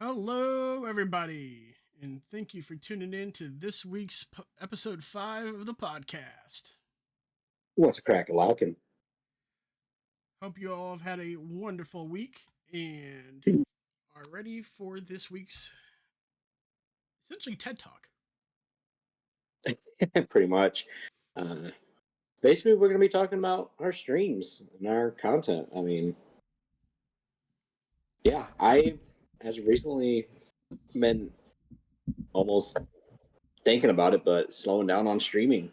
Hello, everybody, and thank you for tuning in to this week's episode 5 of the podcast. What's a crack a lacking? Hope you all have had a wonderful week and are ready for this week's essentially TED Talk. Pretty much. Uh, Basically, we're going to be talking about our streams and our content. Yeah, I've as of recently been almost thinking about it, but slowing down on streaming,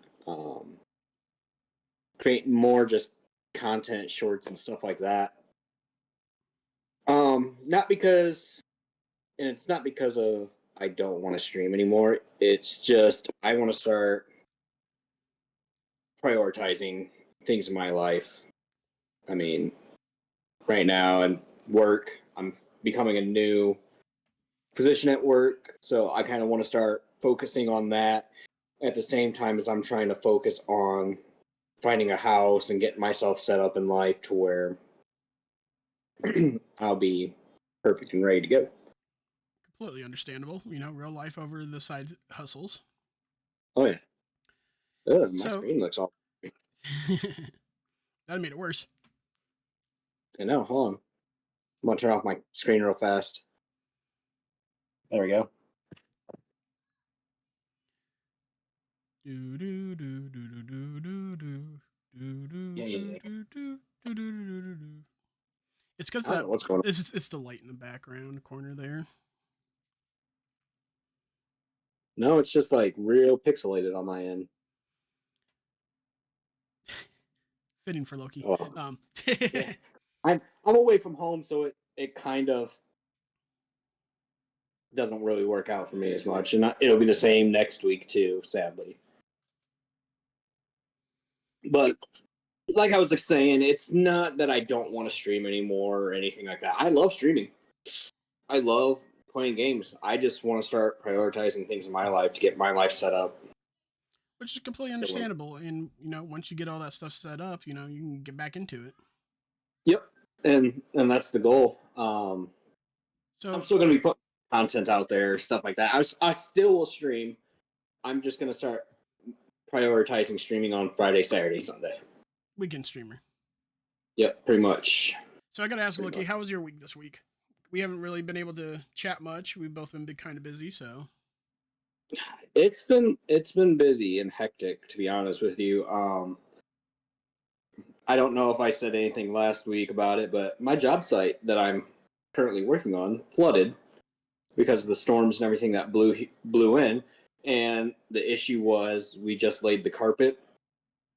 creating more just content, shorts, and stuff like that. Not because, and it's not because of I don't want to stream anymore. It's just I want to start prioritizing things in my life. I mean, right now and work. I'm becoming a new position at work, so I kind of want to start focusing on that at the same time as I'm trying to focus on finding a house and getting myself set up in life to where I'll be perfect and ready to go. Completely understandable, real life over the side hustles. Oh yeah. Ugh, my So, screen looks all. that made it worse. I know. Hold on. I'm gonna turn off my screen real fast. There we go. Do do do do do do do do do do Yeah, yeah, do yeah. do do do do do. It's because I don't that know what's going on. it's the light in the background corner there. No, it's just like real pixelated on my end. Fitting for Loki. Oh, Um, yeah. I'm away from home, so it kind of doesn't really work out for me as much, and it'll be the same next week too, sadly. But like I was like saying, it's not that I don't want to stream anymore or anything like that. I love streaming. I love playing games. I just want to start prioritizing things in my life to get my life set up. which is completely So, understandable. And once you get all that stuff set up, you can get back into it. yep, and that's the goal. I'm So still gonna be putting content out there, stuff like that. I still will stream. I'm just gonna start prioritizing streaming on Friday, Saturday, Sunday. weekend streamer. Yep, pretty much. So I got to ask Pretty Loki, much. how was your week this week? We haven't really been able to chat much. We've both been kind of busy. So It's been busy and hectic, to be honest with you. I don't know if I said anything last week about it, but my job site that I'm currently working on flooded because of the storms and everything that blew in. And the issue was we just laid the carpet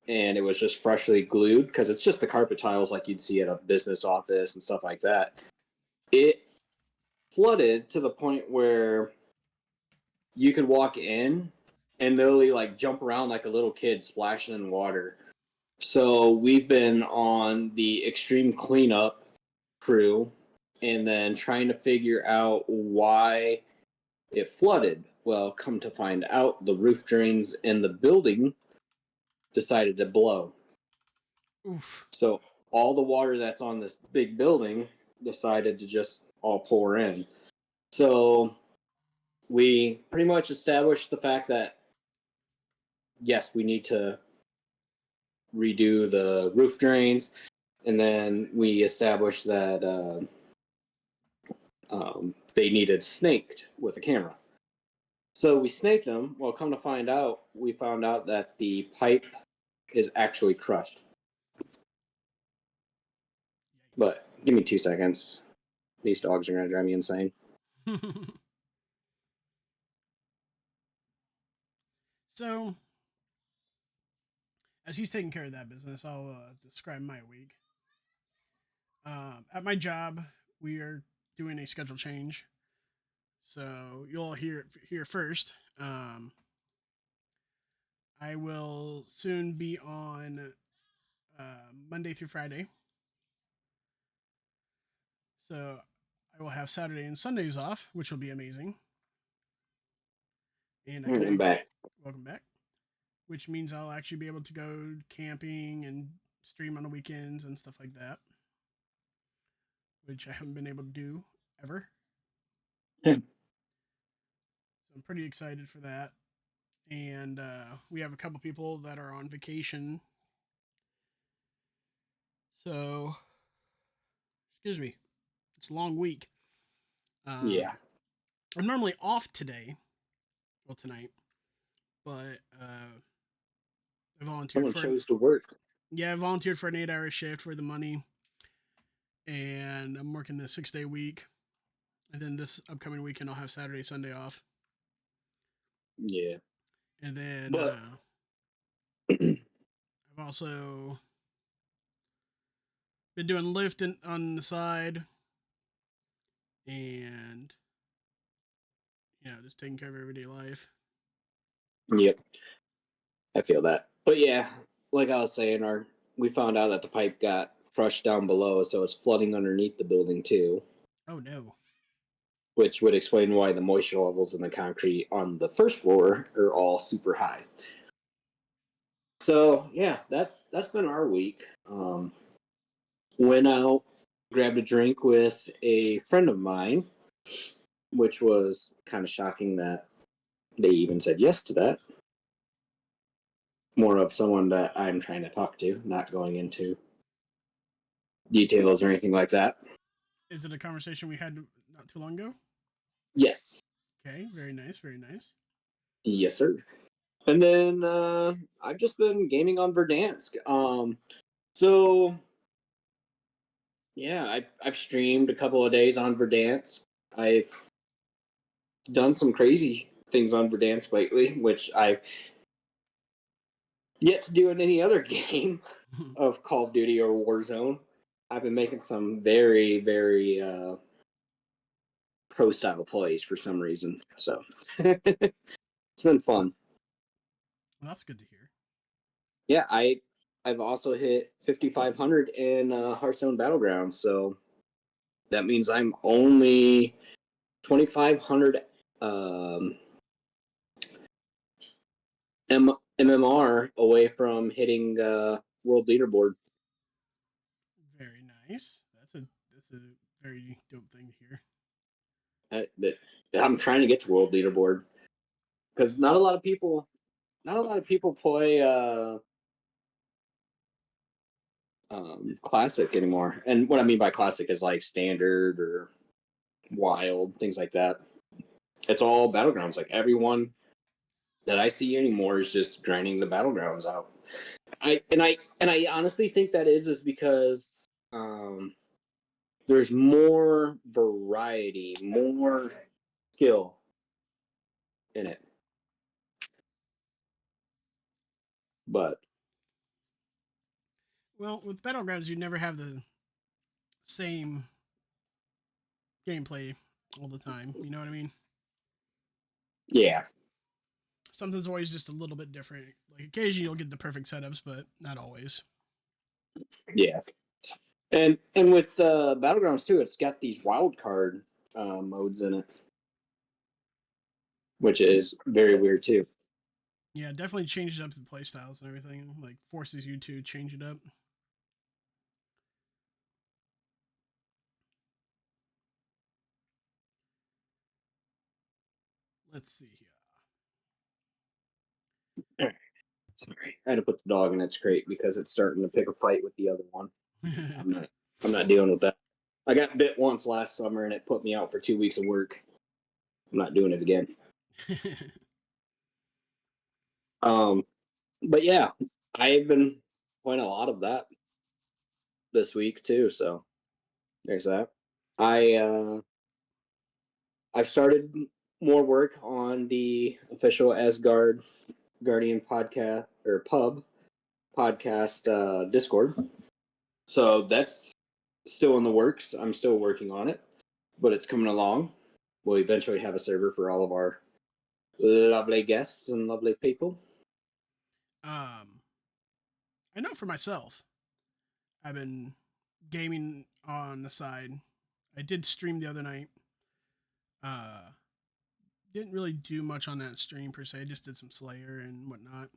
and it was just freshly glued because it's just the carpet tiles like you'd see at a business office and stuff like that. It flooded to the point where you could walk in and literally like jump around like a little kid splashing in water. So we've been on the extreme cleanup crew and then trying to figure out why it flooded. Well, come to find out, the roof drains in the building decided to blow. oof. So all the water that's on this big building decided to just all pour in. So we pretty much established the fact that yes, we need to redo the roof drains, and then we established that they needed snaked with a camera. So we snaked them. Well, come to find out, we found out that the pipe is actually crushed. But give me 2 seconds. These dogs are gonna drive me insane. Yikes. So as he's taking care of that business, I'll describe my week. At my job, we are doing a schedule change. So you'll hear it here first. I will soon be on Monday through Friday. So I will have Saturday and Sundays off, which will be amazing. And I I'm can back. welcome back, which means I'll actually be able to go camping and stream on the weekends and stuff like that, which I haven't been able to do ever. So I'm pretty excited for that. And we have a couple people that are on vacation. So, excuse me, it's a long week. Yeah. Um, I'm normally off today, well, tonight, but I volunteered Someone for an chose to work. I volunteered for an 8 hour shift for the money, and I'm working a 6 day week. And then this upcoming weekend, I'll have Saturday, Sunday off. Yeah. And then But I've also been doing lifting on the side, and just taking care of everyday life. yep, I feel that. But yeah, like I was saying, our we found out that the pipe got crushed down below, so it's flooding underneath the building too, Oh no. which would explain why the moisture levels in the concrete on the first floor are all super high. So yeah, that's been our week. Went out, grabbed a drink with a friend of mine, which was kind of shocking that they even said yes to that. More of someone that I'm trying to talk to, not going into details or anything like that. Is it a conversation we had not too long ago? Yes, Okay, very nice, very nice. yes, sir. And then I've just been gaming on Verdansk. So yeah, I've streamed a couple of days on Verdansk. I've done some crazy things on Verdansk lately, which I've yet to do in any other game of Call of Duty or Warzone. I've been making some very, very pro style plays for some reason. So it's been fun. Well, that's good to hear. Yeah, I've also hit 5,500 in Hearthstone Battlegrounds, so that means I'm only 2,500 um, MMR away from hitting world leaderboard. Very nice. That's a very dope thing to hear. That I'm trying to get to world leaderboard because not a lot of people play classic anymore. And what I mean by classic is like standard or wild things like that. It's all battlegrounds. Like everyone that I see anymore is just grinding the battlegrounds out. I honestly think that is because there's more variety, more skill in it. But Well, with Battlegrounds, you never have the same gameplay all the time. You know what I mean? yeah, Something's always just a little bit different. Like occasionally you'll get the perfect setups, but not always. yeah, and with battlegrounds too, it's got these wild card modes in it, which is very weird too. Yeah, definitely changes up the playstyles and everything. Like forces you to change it up. Let's see Sorry, I had to put the dog in its crate because it's starting to pick a fight with the other one. here. I'm not. I'm not dealing with that. I got bit once last summer and it put me out for 2 weeks of work. I'm not doing it again. Um, but yeah, I've been playing a lot of that this week too. So there's that. I I've started more work on the official Asgard Guardian podcast or pub podcast Discord. So that's still in the works. I'm still working on it, but it's coming along. We'll eventually have a server for all of our lovely guests and lovely people. um, I know for myself, I've been gaming on the side. I did stream the other night. Uh, didn't really do much on that stream per se. Just did some Slayer and whatnot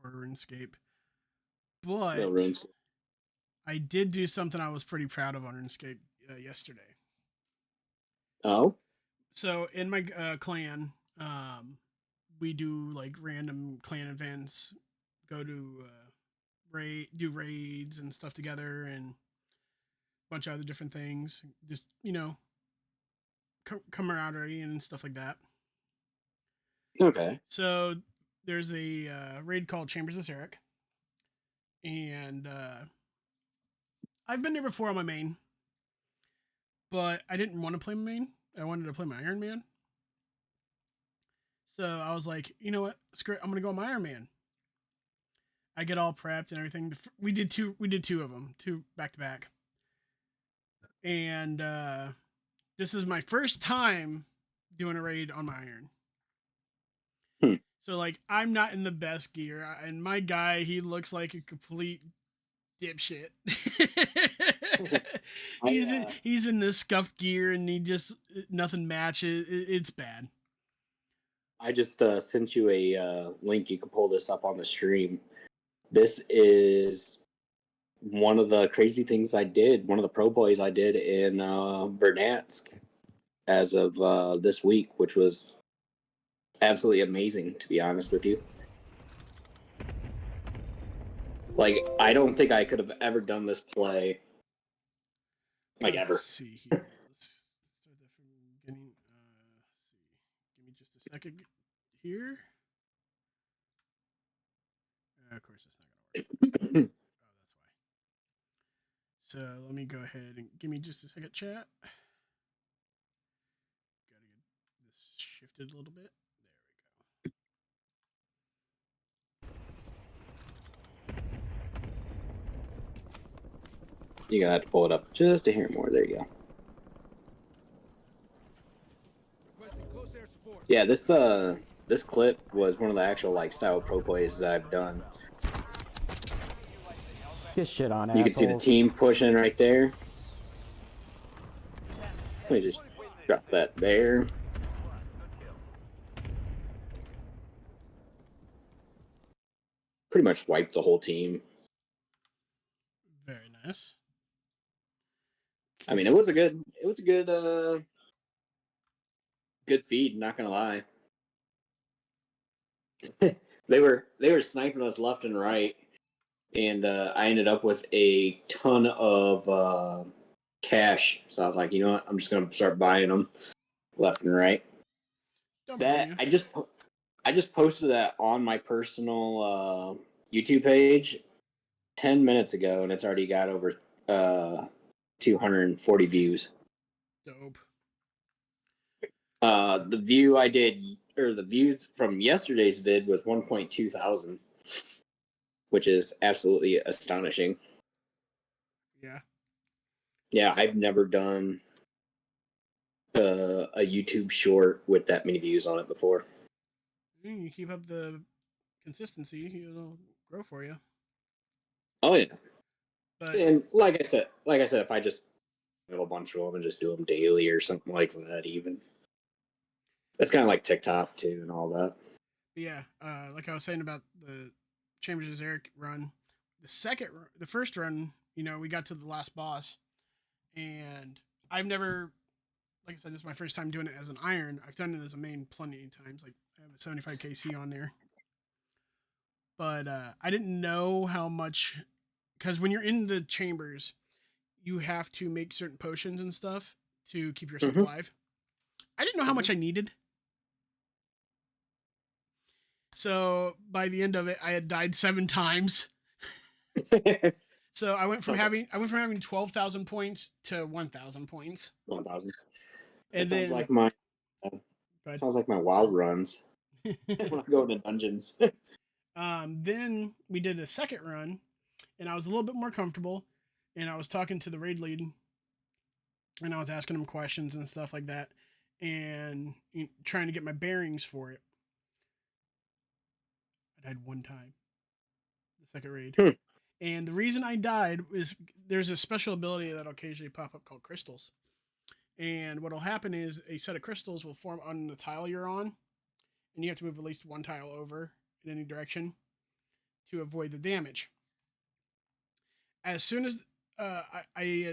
for RuneScape. No But runes. I did do something I was pretty proud of on RuneScape yesterday. Oh, So in my clan, we do like random clan events, go to do raids and stuff together, and a bunch of other different things. Just camaraderie and stuff like that. Okay. So there's a raid called Chambers of Sarek, and I've been there before on my main, but I didn't want to play my main. I wanted to play my Iron Man. So I was like, you know what? Screw it. I'm gonna go on my Iron Man. I get all prepped and everything. We did two. We did two of them, two back to back. And this is my first time doing a raid on my Iron. Hmm. So like, I'm not in the best gear, and my guy, he looks like a complete dipshit. I He's in this scuffed gear, and he just nothing matches. It's bad. I just sent you a link. You can pull this up on the stream. This is one of the crazy things I did. One of the pro boys I did in Verdansk as of this week, which was absolutely amazing, to be honest with you. Like, I don't think I could have ever done this play, like, Let's ever. see here. Let's start that from the beginning. See. Give me just a second here. Of course, it's not gonna work. Oh, that's why. So let me go ahead and give me just a second, chat. Gotta get this shifted a little bit. There You're gonna have to pull it up just to hear more. There you go. Yeah, this clip was one of the actual like style pro plays that I've done. Get shit on, You can see the team pushing right there. Let me just drop that there. Pretty much wiped the whole team. we go. Very nice. I mean, it was a good good feed, not gonna lie. They were sniping us left and right, and I ended up with a ton of cash. So I was like, you know what? I'm just gonna start buying them left and right. Don't blame That you. I just posted that on my personal YouTube page 10 minutes ago, and it's already got over 240 views. Dope. The view I did, or the views from yesterday's vid was 1.2 thousand, which is absolutely astonishing. Yeah. Yeah, I've never done a YouTube short with that many views on it before. You keep up the consistency, it'll grow for you. Oh yeah, But and like I said, if I just have a bunch of them and just do them daily or something like that, even it's kind of like TikTok too and all that. yeah, like I was saying about the Chambers of Eric run, the first run, we got to the last boss, and I've never, like I said, this is my first time doing it as an iron. I've done it as a main plenty of times. Like I have a 75 KC on there, but I didn't know how much, because when you're in the chambers, you have to make certain potions and stuff to keep yourself Mm-hmm. alive. I didn't know how much I needed. So by the end of it, I had died 7 times. Mm-hmm. So I went from having 12,000 points to 1,000 points, 1,000. That and then sounds like my wild runs when I go into dungeons. then we did a second run, and I was a little bit more comfortable, and I was talking to the raid lead, and I was asking him questions and stuff like that, and trying to get my bearings for it. I died one time, the second raid. Hmm. And the reason I died is there's a special ability that'll occasionally pop up called crystals. And what'll happen is a set of crystals will form on the tile you're on, and you have to move at least one tile over in any direction to avoid the damage. As soon as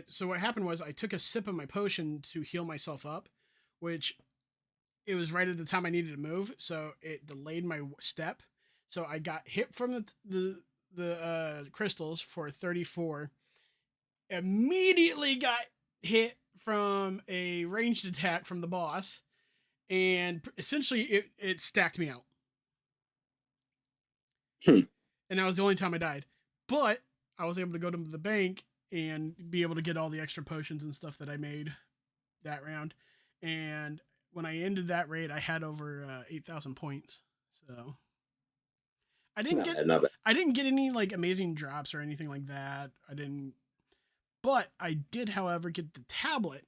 so what happened was I took a sip of my potion to heal myself up, which it was right at the time I needed to move, so it delayed my step. So I got hit from the crystals for 34. Immediately got hit from a ranged attack from the boss, and essentially it stacked me out. Hmm. And that was the only time I died. But I was able to go to the bank and be able to get all the extra potions and stuff that I made that round. And when I ended that raid, I had over 8,000 points. So I didn't Not get bad, not bad. I didn't get any like amazing drops or anything like that. I didn't, but I did, however, get the tablet,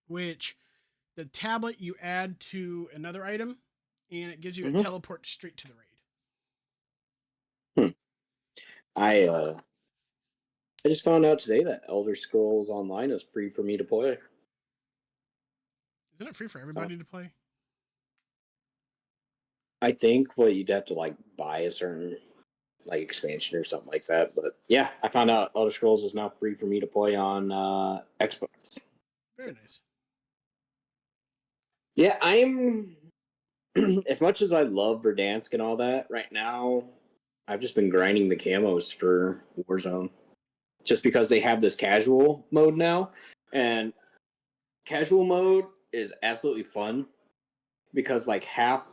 which the tablet you add to another item, and it gives you a Mm-hmm. teleport straight to the raid. Hmm. I I just found out today that Elder Scrolls Online is free for me to play. Isn't it free for So everybody to play? I think what you'd have to like buy a certain like expansion or something like that. But yeah, I found out Elder Scrolls is now free for me to play on Xbox. So Very nice. yeah, I'm as much as I love Verdansk and all that. Right now, I've just been grinding the camos for Warzone, just because they have this casual mode now, and casual mode is absolutely fun because like half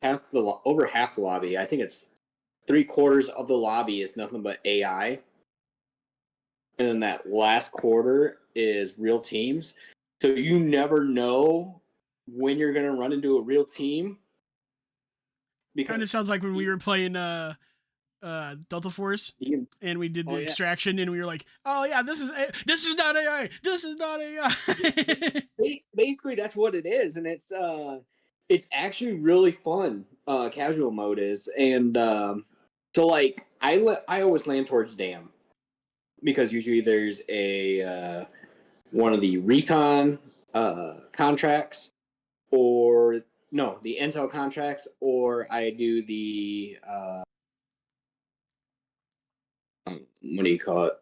the over half the lobby, I think it's 3/4 of the lobby is nothing but AI, and then that last quarter is real teams. So you never know when you're gonna run into a real team Kind of because sounds like when we you, were playing Delta Force you and we did oh the yeah, extraction and we were like, oh yeah, this is not AI. This is not AI. basically that's what it is, and it's actually really fun. Casual mode is, and so like I always land towards Dam because usually there's a one of the recon contracts, or no, the intel contracts, or I do the what do you call it,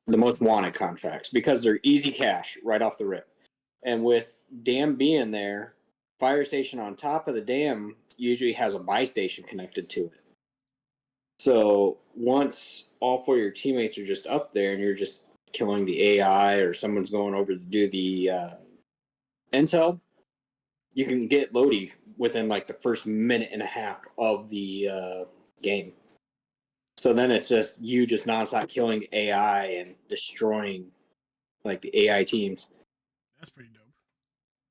the most wanted contracts, because they're easy cash right off the rip. And with dam being there, fire station on top of the dam usually has a buy station connected to it. So once all four of your teammates are just up there and you're just killing the AI, or someone's going over to do the intel, you can get Lodi within like the first minute and a half of the game. So then it's just you just nonstop killing AI and destroying like the AI teams. That's pretty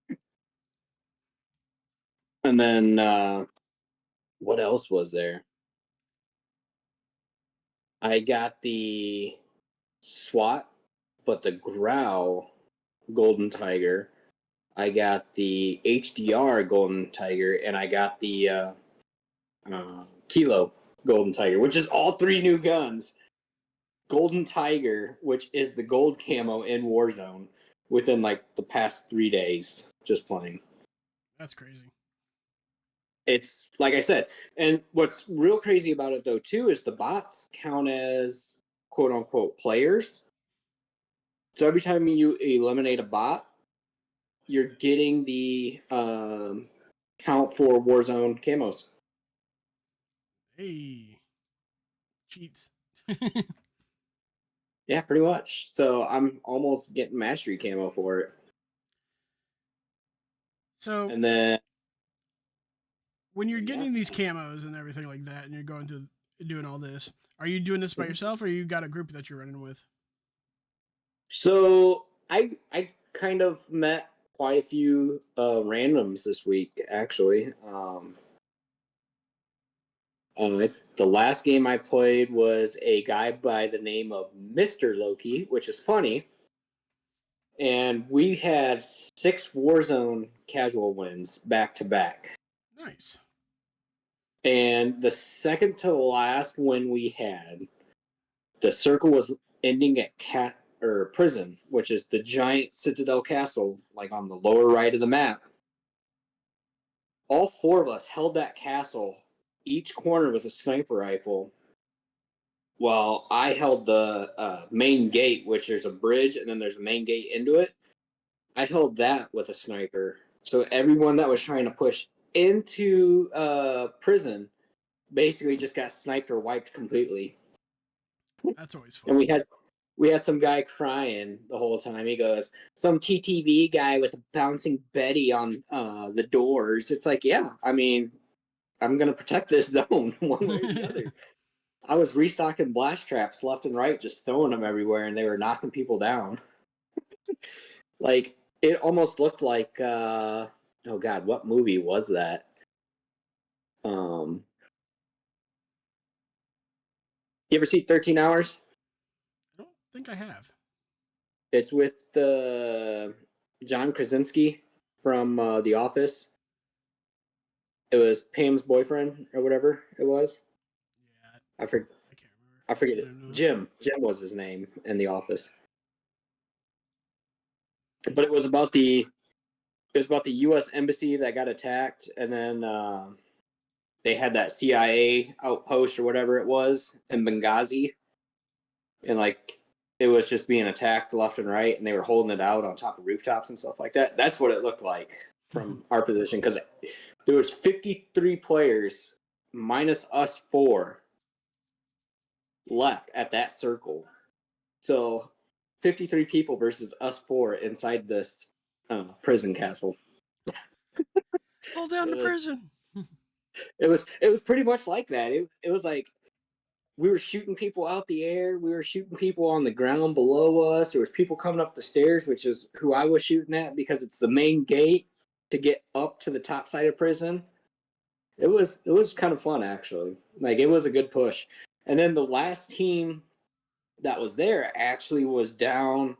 dope. And then what else was there? I got the SWAT, but the Growl Golden Tiger. I got the HDR Golden Tiger, and I got the Kilo Golden Tiger, which is all three new guns. Golden Tiger, which is the gold camo in Warzone, within like the past 3 days, just playing. That's crazy. It's like I said, and what's real crazy about it though too is the bots count as quote unquote players. So every time you eliminate a bot, you're getting the count for Warzone camos. Hey, cheats. Yeah, pretty much. So I'm almost getting mastery camo for it. So And then when you're yeah. getting these camos and everything like that, and you're going to doing all this, are you doing this by yourself, or you got a group that you're running with? So I kind of met quite a few randoms this week actually. The last game I played was a guy by the name of Mr. Loki, which is funny. And we had 6 Warzone casual wins back to back. Nice. And the second to last win we had, the circle was ending at cat or prison, which is the giant citadel castle, like on the lower right of the map. All four of us held that castle, each corner with a sniper rifle, while I held the main gate, which there's a bridge and then there's a main gate into it. I held that with a sniper. So everyone that was trying to push into prison basically just got sniped or wiped completely. That's always And fun. we had some guy crying the whole time. He goes, "Some TTV guy with a bouncing Betty on the doors." It's like, yeah, I mean, I'm gonna protect this zone one way or the other. I was restocking blast traps left and right, just throwing them everywhere, and they were knocking people down. Like it almost looked like oh god, what movie was that? Um, you ever see 13 Hours? I don't think I have. It's with John Krasinski from The Office. It was Pam's boyfriend or whatever it was. Yeah, I forget. I can't remember. I I've forget seen it. it enough. Jim. Jim was his name in The Office. But Yeah. it was about the U.S. embassy that got attacked, and then they had that CIA outpost or whatever it was in Benghazi, and like it was just being attacked left and right, and they were holding it out on top of rooftops and stuff like that. That's what it looked like from our position because there was 53 players minus us four left at that circle. So 53 people versus us four inside this prison castle. Hold down It the was prison. it was pretty much like that. It was like we were shooting people out the air. We were shooting people on the ground below us. There was people coming up the stairs, which is who I was shooting at because it's the main gate to get up to the top side of prison. It was kind of fun actually. Like it was a good push. And then the last team that was there actually was down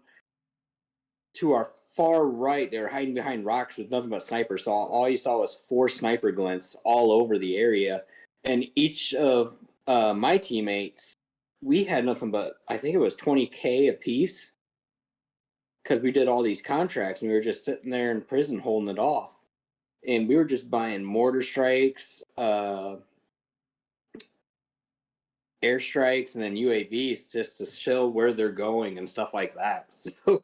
to our far right. They were hiding behind rocks with nothing but snipers. So all you saw was four sniper glints all over the area. And each of my teammates, we had nothing but I think it was 20K a piece because we did all these contracts and we were just sitting there in prison holding it off. And we were just buying mortar strikes, airstrikes, and then UAVs just to show where they're going and stuff like that. So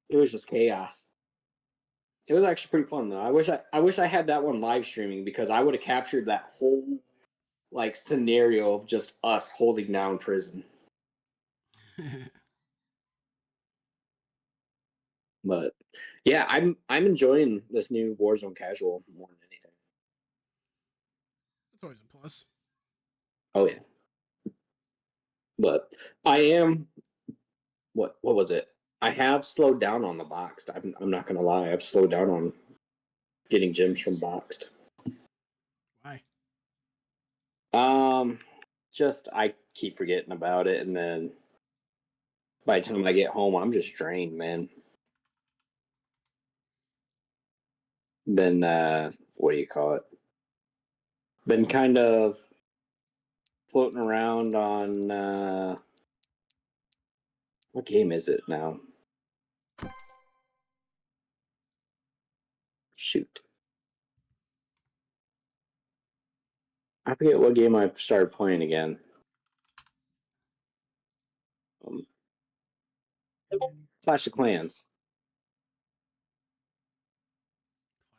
it was just chaos. It was actually pretty fun though. I wish I had that one live streaming because I would have captured that whole like scenario of just us holding down prison. That's But yeah, I'm enjoying this new Warzone casual more than anything. always a plus. Oh yeah, but I am what was it? I have slowed down on the boxed. I'm not gonna lie. I've slowed down on getting gems from boxed. Why? Um, just I keep forgetting about it, and then by the time I get home, I'm just drained, man. Been what do you call it? Been kind of floating around on what game is it now? Shoot, I forget what game I started playing again. Um, Clash of Clans.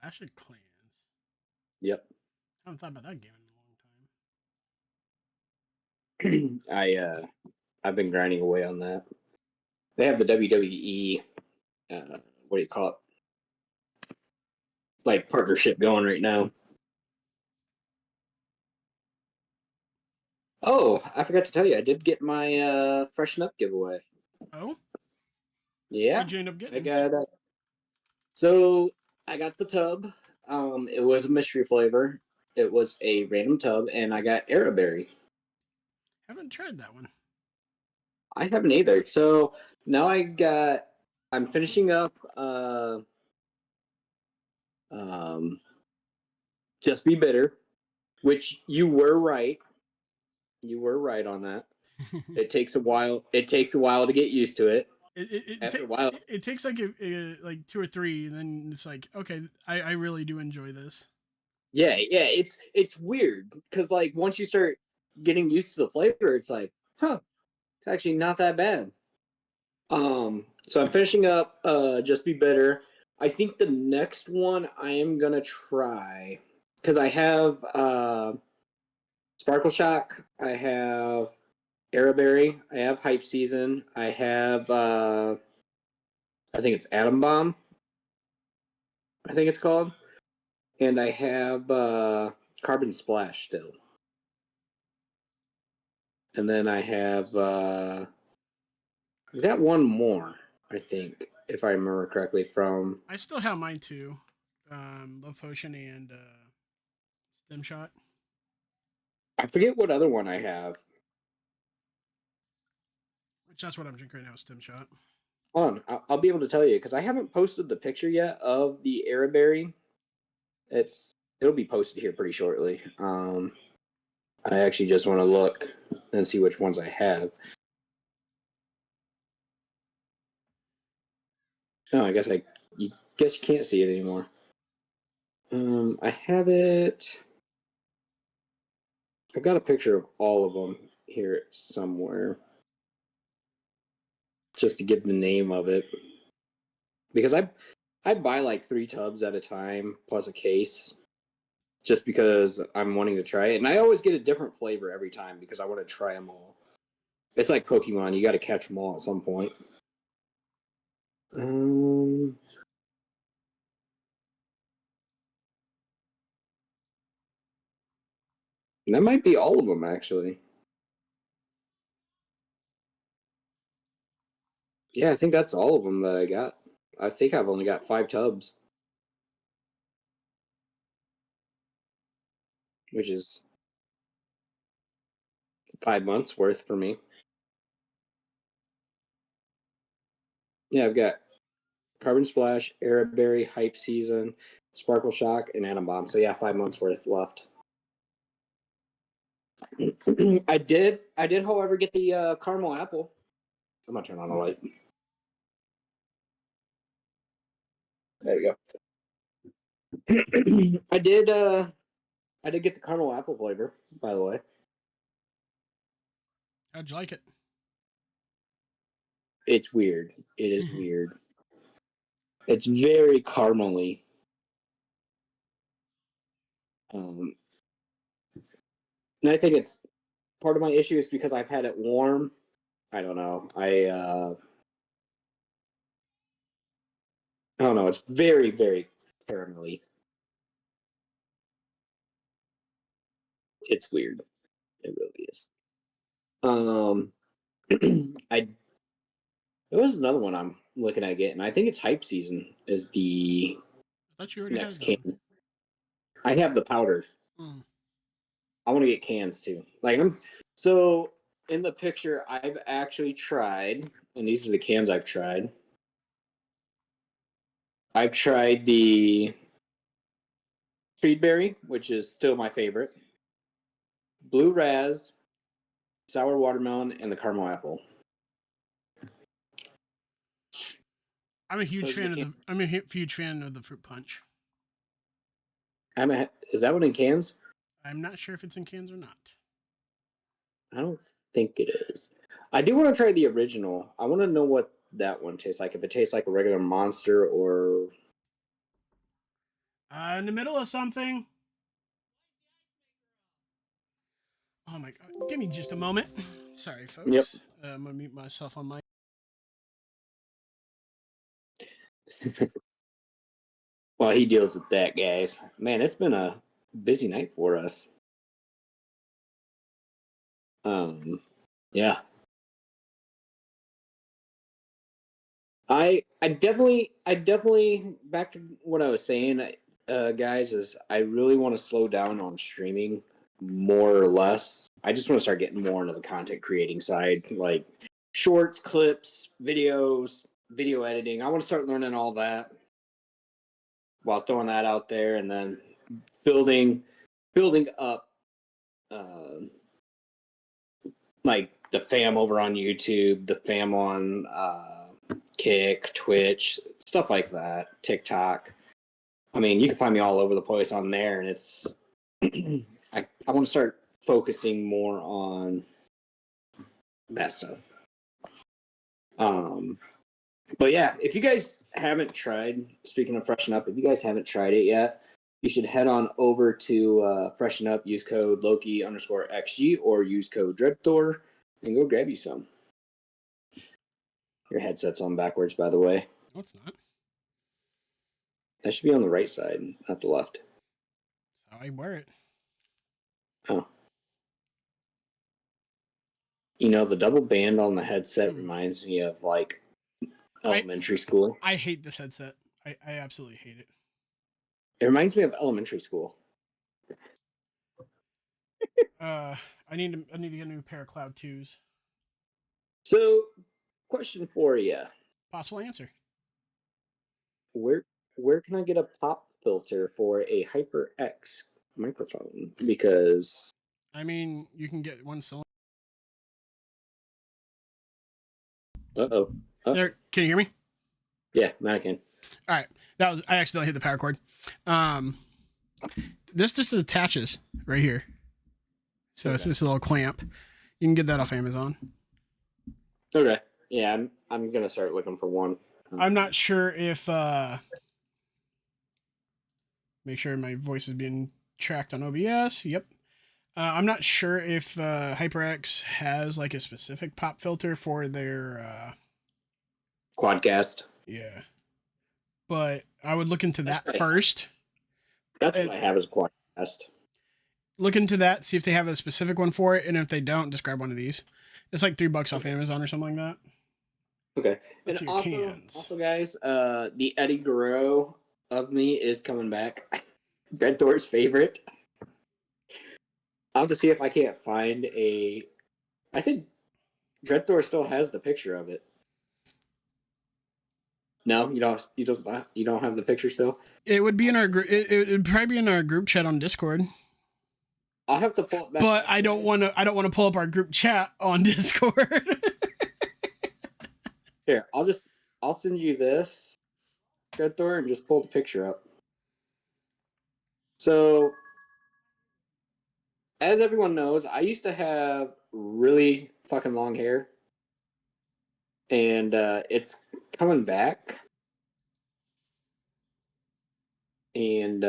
Clash of Clans. Yep. I haven't thought about that game in a long time. I've been grinding away on that. They have the WWE what do you call it? Like partnership going right now. Oh, I forgot to tell you, I did get my freshen up giveaway. Oh, Yeah, what'd you end up I getting? got so I got the tub. It was a mystery flavor. It was a random tub, and I got Araberry. Haven't tried that one. I haven't either. So now I'm finishing up um, Just Be Bitter, which you were right. You were right on that. It takes a while. It takes a while to get used to it. After a while, It takes like like two or three, and then it's like, okay, I really do enjoy this. yeah, it's weird because like once you start getting used to the flavor, it's like, huh, it's actually not that bad. So I'm finishing up Just Be Bitter. I think the next one I am gonna try because I have Sparkle Shock, I have Aeroberry, I have Hype Season, I have I think it's Atom Bomb, I think it's called, and I have Carbon Splash still, and then I have I got one more, I think, if I remember correctly from. I still have mine too. Love Potion and Stem Shot. I forget what other one I have. Which that's what I'm drinking right now, Stem Shot. Hold on, I'll be able to tell you because I haven't posted the picture yet of the Aeroberry. It'll be posted here pretty shortly. I actually just want to look and see which ones I have. Oh, I guess you can't see it anymore. I have it. I've got a picture of all of them here somewhere, just to give the name of it. Because I buy like 3 tubs at a time plus a case, just because I'm wanting to try it, and I always get a different flavor every time because I want to try them all. It's like Pokemon; you got to catch them all at some point. That might be all of them actually. Yeah, I think that's all of them that I got. I think I've only got 5 tubs, which is 5 months worth for me. Yeah, I've got Carbon Splash, Aeroberry, Hype Season, Sparkle Shock, and Atom Bomb. So yeah, 5 months worth left. I did, however, get the caramel apple. I'm gonna turn on the light. There you go. I did get the caramel apple flavor, by the way. How'd you like it? It's weird. It is weird. It's very caramely. Um, and I think it's part of my issue is because I've had it warm. I don't know. I don't know. It's very, very caramelly. It's weird. It really is. Um, I there was another one I'm looking at getting. I think it's Hype Season is the I thought you already next had them. can. I have the powder. Mm. I want to get cans too. Like so in the picture I've actually tried, and these are the cans I've tried. I've tried the Speedberry, which is still my favorite. Blue Raz, sour watermelon, and the caramel apple. I'm a huge Those are the fan of cans. the. I'm a huge fan of the fruit punch. Is that one in cans? I'm not sure if it's in cans or not. I don't think it is. I do want to try the original. I want to know what that one tastes like. If it tastes like a regular monster or. In the middle of something. Oh my god! Give me just a moment. Sorry, Yep. folks. I'm gonna mute myself on my. Well, he deals with that, guys. Man, it's been a busy night for us. Yeah. I definitely back to what I was saying, guys, is I really want to slow down on streaming more or less. I just want to start getting more into the content creating side, like shorts, clips, videos, video editing. I want to start learning all that while throwing that out there, and then building building up uh, like the fam over on YouTube, the fam on Kick, Twitch, stuff like that, TikTok. I mean, you can find me all over the place on there, and it's I want to start focusing more on that stuff. Um, But yeah, if you guys haven't tried, speaking of freshen up, if you guys haven't tried it yet, you should head on over to freshen up, use code Loki_XG or use code DreadThor and go grab you some. Your headset's on backwards, by the way. No, it's not. That should be on the right side, not the left. That's how I wear it. Oh. You know, the double band on the headset reminds me of like elementary school. I hate this headset. I absolutely hate it. It reminds me of elementary school. I need to get a new pair of Cloud 2s. So, question for you. Possible answer. Where can I get a pop filter for a HyperX microphone? Because I mean, you can get one cylinder. uh-oh. There, can you hear me? Yeah, now I can. All right, that was I accidentally hit the power cord. This just attaches right here, so it's just a little clamp. You can get that off Amazon. Okay. Yeah, I'm gonna start looking for one. I'm not sure if make sure my voice is being tracked on OBS. Yep. I'm not sure if HyperX has like a specific pop filter for their Quadcast. yeah, but I would look into that right. first. That's what I have as a Quadcast. Look into that, see if they have a specific one for it, and if they don't, just grab one of these. It's like $3 off Amazon or something like that. Okay. Let's And see your cans. also, guys, the Eddie Guerrero of me is coming back. Red Thor's favorite. I'll have to see if I can't find a. I think Dread Thor still has the picture of it. No, you don't. You don't have the picture still. It would be in our group. It would probably be in our group chat on Discord. I'll have to pull it back. But I don't want to. I don't want to pull up our group chat on Discord. Here, I'll send you this, Dread Thor, and just pull the picture up. So, as everyone knows, I used to have really fucking long hair, and it's coming back. And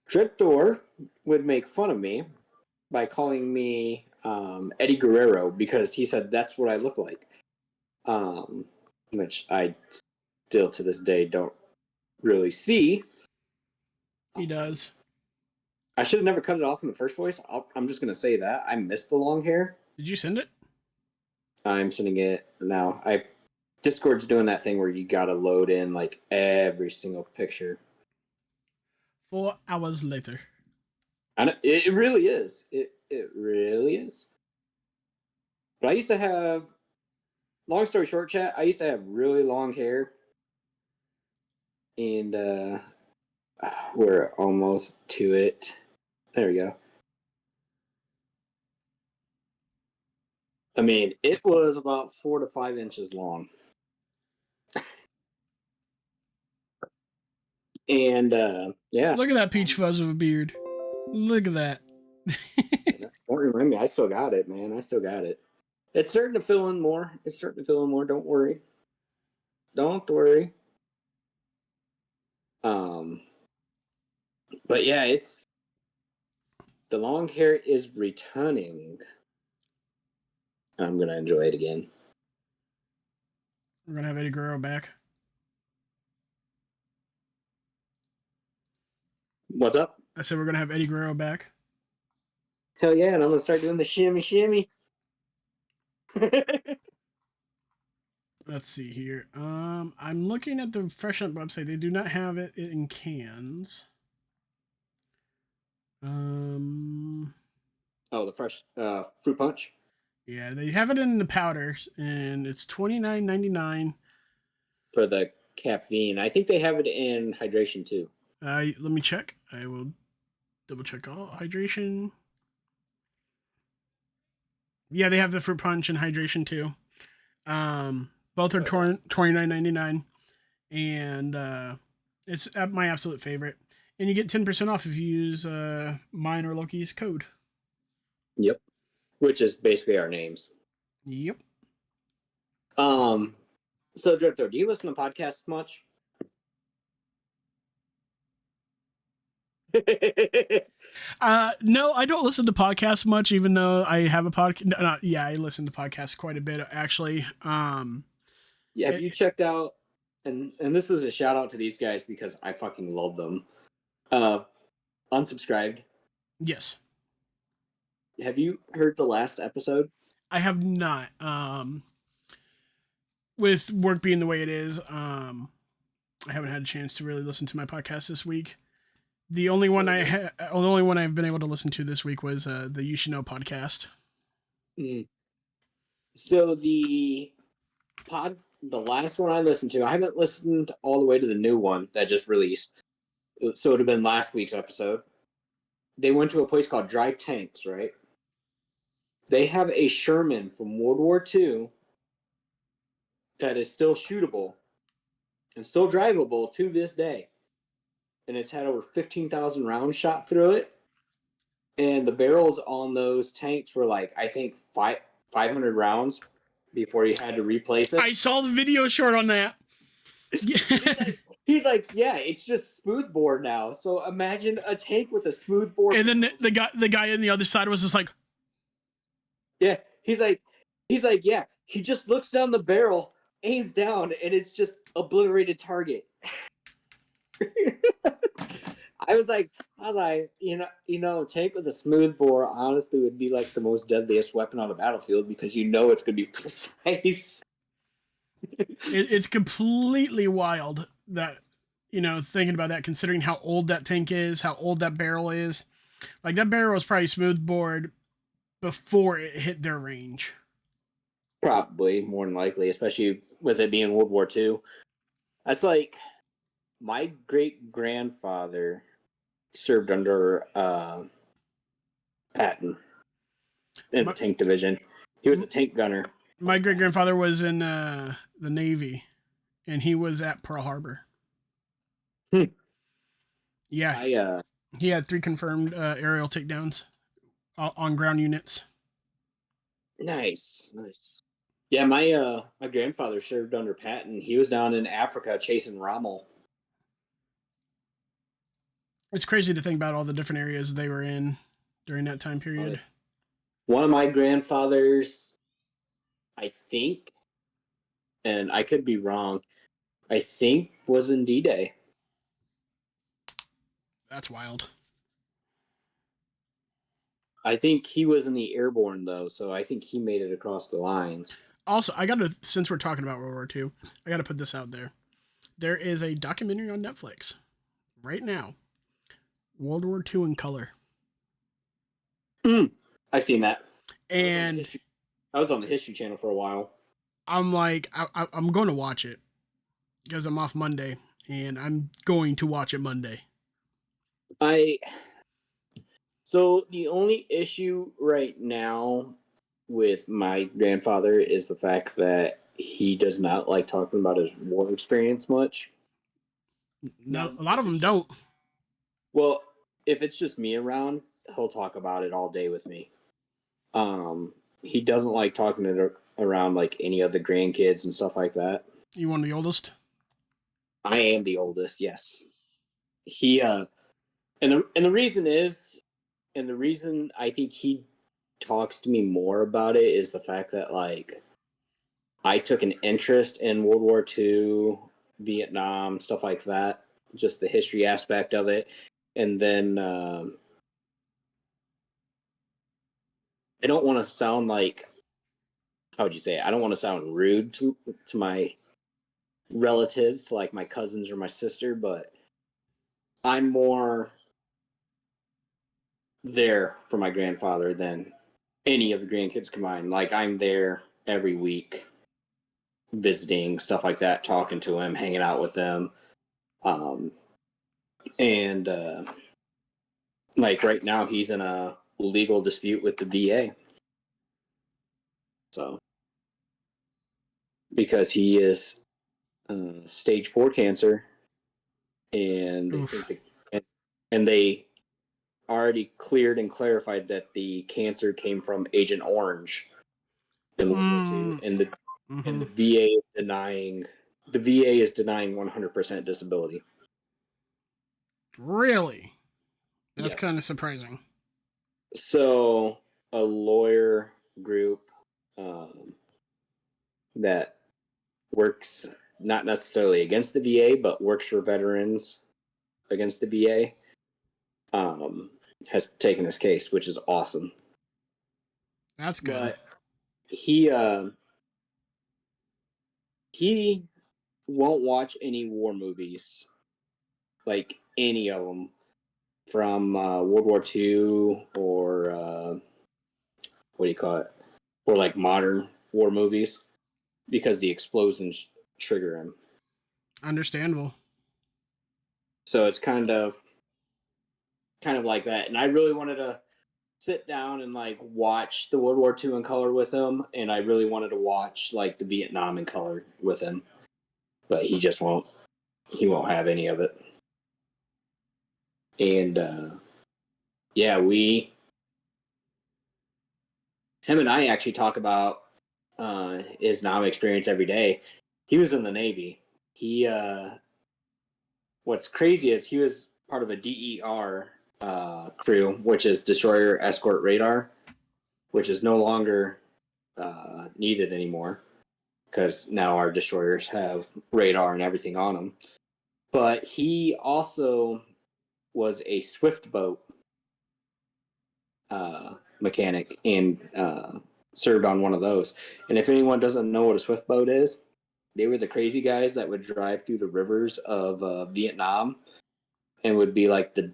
Dread Thor would make fun of me by calling me Eddie Guerrero because he said that's what I look like. Which I still to this day don't really see. He does. I should have never cut it off in the first place. I'm just going to say that. I miss the long hair. Did you send it? I'm sending it now. Discord's doing that thing where you got to load in like every single picture. 4 hours later. And it really is. It really is. But I used to have, long story short, chat, I used to have really long hair. And we're almost to it. There we go. I mean, it was about 4 to 5 inches long. And yeah. Look at that peach fuzz of a beard. Look at that. Don't remind me. I still got it, man. I still got it. It's starting to fill in more. Don't worry. Don't worry. But yeah, it's the long hair is returning. I'm gonna enjoy it again. We're gonna have Eddie Guerrero back. What's up? I said we're gonna have Eddie Guerrero back. Hell yeah, and I'm gonna start doing the shimmy. Let's see here. I'm looking at the Fresh Up website. They do not have it in cans. Oh, the fresh fruit punch. Yeah, they have it in the powders, and it's $29.99 for the caffeine. I think they have it in hydration too. Let me check. I will double check all hydration. Yeah, they have the fruit punch and hydration too. Both are $29.99, and it's my absolute favorite. And you get 10% off if you use mine or Loki's code. Yep, which is basically our names. Yep. So, Drifter, do you listen to podcasts much? No, I don't listen to podcasts much, even though I have a podcast. Yeah, I listen to podcasts quite a bit, actually. Have you checked out? And this is a shout out to these guys because I fucking love them. Unsubscribed. Yes, Have you heard the last episode? I have not. With work being the way it is, I haven't had a chance to really listen to my podcast this week. The only one the only one I've been able to listen to this week was the You Should Know podcast. Mm. So the last one I listened to, I haven't listened all the way to the new one that just released. So it would have been last week's episode. They went to a place called Drive Tanks, right? They have a Sherman from World War II that is still shootable and still drivable to this day. And it's had over 15,000 rounds shot through it. And the barrels on those tanks were like, I think, 500 rounds before you had to replace it. I saw the video short on that. He's like, yeah, it's just smoothbore now. So imagine a tank with a smoothbore. And then the guy on the other side was just like, yeah, he's like, yeah. He just looks down the barrel, aims down, and it's just obliterated target. I was like, a tank with a smoothbore honestly would be like the most deadliest weapon on the battlefield because you know it's gonna be precise. it's completely wild that, thinking about that, considering how old that tank is, how old that barrel is. Like, that barrel was probably smoothbored before it hit their range. Probably, more than likely, especially with it being World War II. That's like my great grandfather served under Patton in the tank division. He was a tank gunner. My great grandfather was in the Navy, and he was at Pearl Harbor. Yeah, he had 3 confirmed aerial takedowns on ground units. Nice. Yeah, my grandfather served under Patton. He was down in Africa chasing Rommel. It's crazy to think about all the different areas they were in during that time period. One of my grandfathers, I think, and I could be wrong, I think was in D-Day. That's wild. I think he was in the airborne though, so I think he made it across the lines. Also, since we're talking about World War II, I gotta put this out there. There is a documentary on Netflix right now, World War II in color. I've seen that. And I was on the History Channel for a while. I'm like, I'm going to watch it because I'm off Monday, and I'm going to watch it Monday. So the only issue right now with my grandfather is the fact that he does not like talking about his war experience much. No, a lot of them don't. Well, if it's just me around, he'll talk about it all day with me. He doesn't like talking it around like any of the grandkids and stuff like that. You one of the oldest? I am the oldest, yes. He and the reason is, and the reason I think he talks to me more about it is the fact that like I took an interest in World War II, Vietnam, stuff like that, just the history aspect of it, and then I don't want to sound like, how would you say it? I don't want to sound rude to my relatives, to like my cousins or my sister, but I'm more there for my grandfather than any of the grandkids combined. Like I'm there every week, visiting, stuff like that, talking to him, hanging out with them. And like right now, he's in a legal dispute with the VA. So, because he is stage 4 cancer, and they think and they already cleared and clarified that the cancer came from Agent Orange in World War II, and the VA is denying the VA is denying 100% disability. Really? That's kind Yes. of surprising. So a lawyer group that works not necessarily against the VA, but works for veterans against the VA, has taken this case, which is awesome. That's good. But he won't watch any war movies, like any of them from World War II or what do you call it, or like modern war movies, because the explosions trigger him. Understandable. So it's kind of like that. And I really wanted to sit down and like watch the World War II in color with him, and I really wanted to watch like the Vietnam in color with him, but he just won't. He won't have any of it. And yeah, him and I actually talk about his Nam experience every day. He was in the Navy. He what's crazy is he was part of a DER crew, which is Destroyer Escort Radar, which is no longer needed anymore because now our destroyers have radar and everything on them. But he also was a swift boat mechanic and served on one of those. And if anyone doesn't know what a swift boat is, they were the crazy guys that would drive through the rivers of Vietnam and would be like the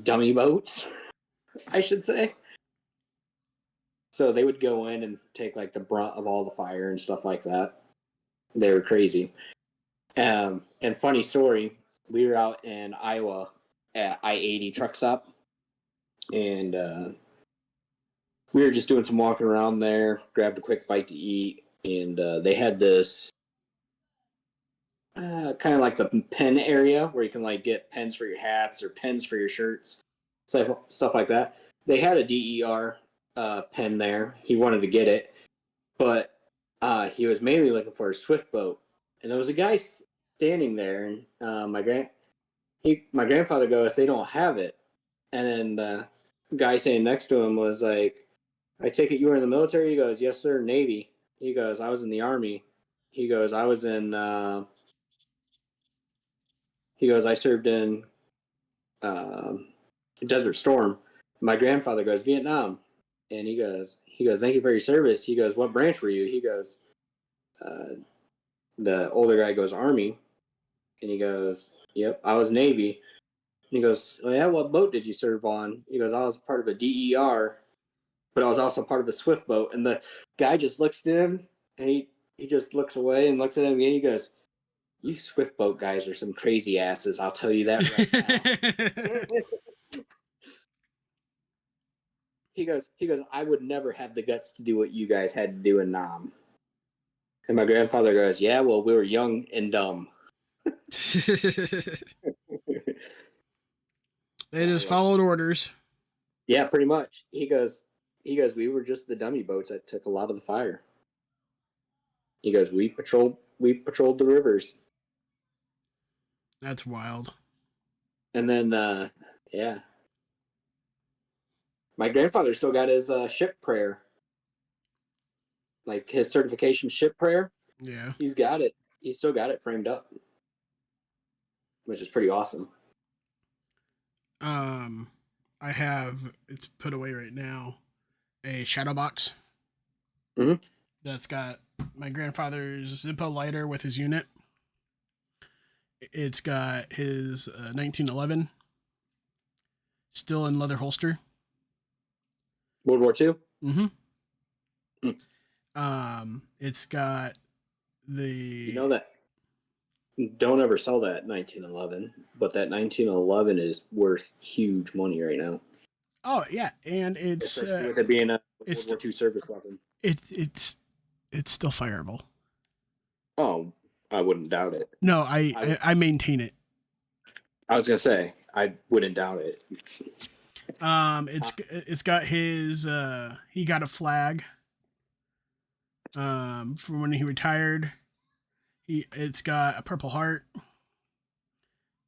dummy boats, I should say. So they would go in and take like the brunt of all the fire and stuff like that. They were crazy. And funny story, we were out in Iowa at I-80 truck stop, and we were just doing some walking around there, grabbed a quick bite to eat, and they had this kind of like the pen area where you can like get pens for your hats or pens for your shirts, stuff like that. They had a DER pen there. He wanted to get it, but he was mainly looking for a swift boat, and there was a guy standing there, and my grandfather goes, "They don't have it," and then the guy standing next to him was like, "I take it you were in the military?" He goes, "Yes, sir, Navy." He goes, "I was in the Army." He goes, "I was in." He goes, "I served in Desert Storm." My grandfather goes, "Vietnam," and he goes, "Thank you for your service." He goes, "What branch were you?" He goes, uh, the older guy goes, "Army," and he goes, "Yep, I was Navy." And he goes, "Oh, yeah, what boat did you serve on?" He goes, "I was part of a DER, but I was also part of a swift boat." And the guy just looks at him, and he just looks away and looks at him again. He goes, "You swift boat guys are some crazy asses. I'll tell you that right now." He goes, "I would never have the guts to do what you guys had to do in Nam." And my grandfather goes, "Yeah, well, we were young and dumb." They just followed orders. Yeah, pretty much. We were just the dummy boats that took a lot of the fire. He goes, we patrolled the rivers. That's wild. And then yeah. My grandfather still got his ship prayer. Like his certification ship prayer. Yeah. He's got it. He's still got it framed up. Which is pretty awesome. Um, I have it's put away right now. A shadow box Mm-hmm. that's got my grandfather's Zippo lighter with his unit. It's got his 1911 still in leather holster. World War II? Mm-hmm. Mm. It's got You the know that don't ever sell that 1911, but that 1911 is worth huge money right now. oh yeah, and Especially with it being a World it's War II service weapon. it's still fireable. Oh, I wouldn't doubt it. No, I would. I maintain it. I was gonna say I wouldn't doubt it. It's got his he got a flag. From when he retired. It's got a Purple Heart,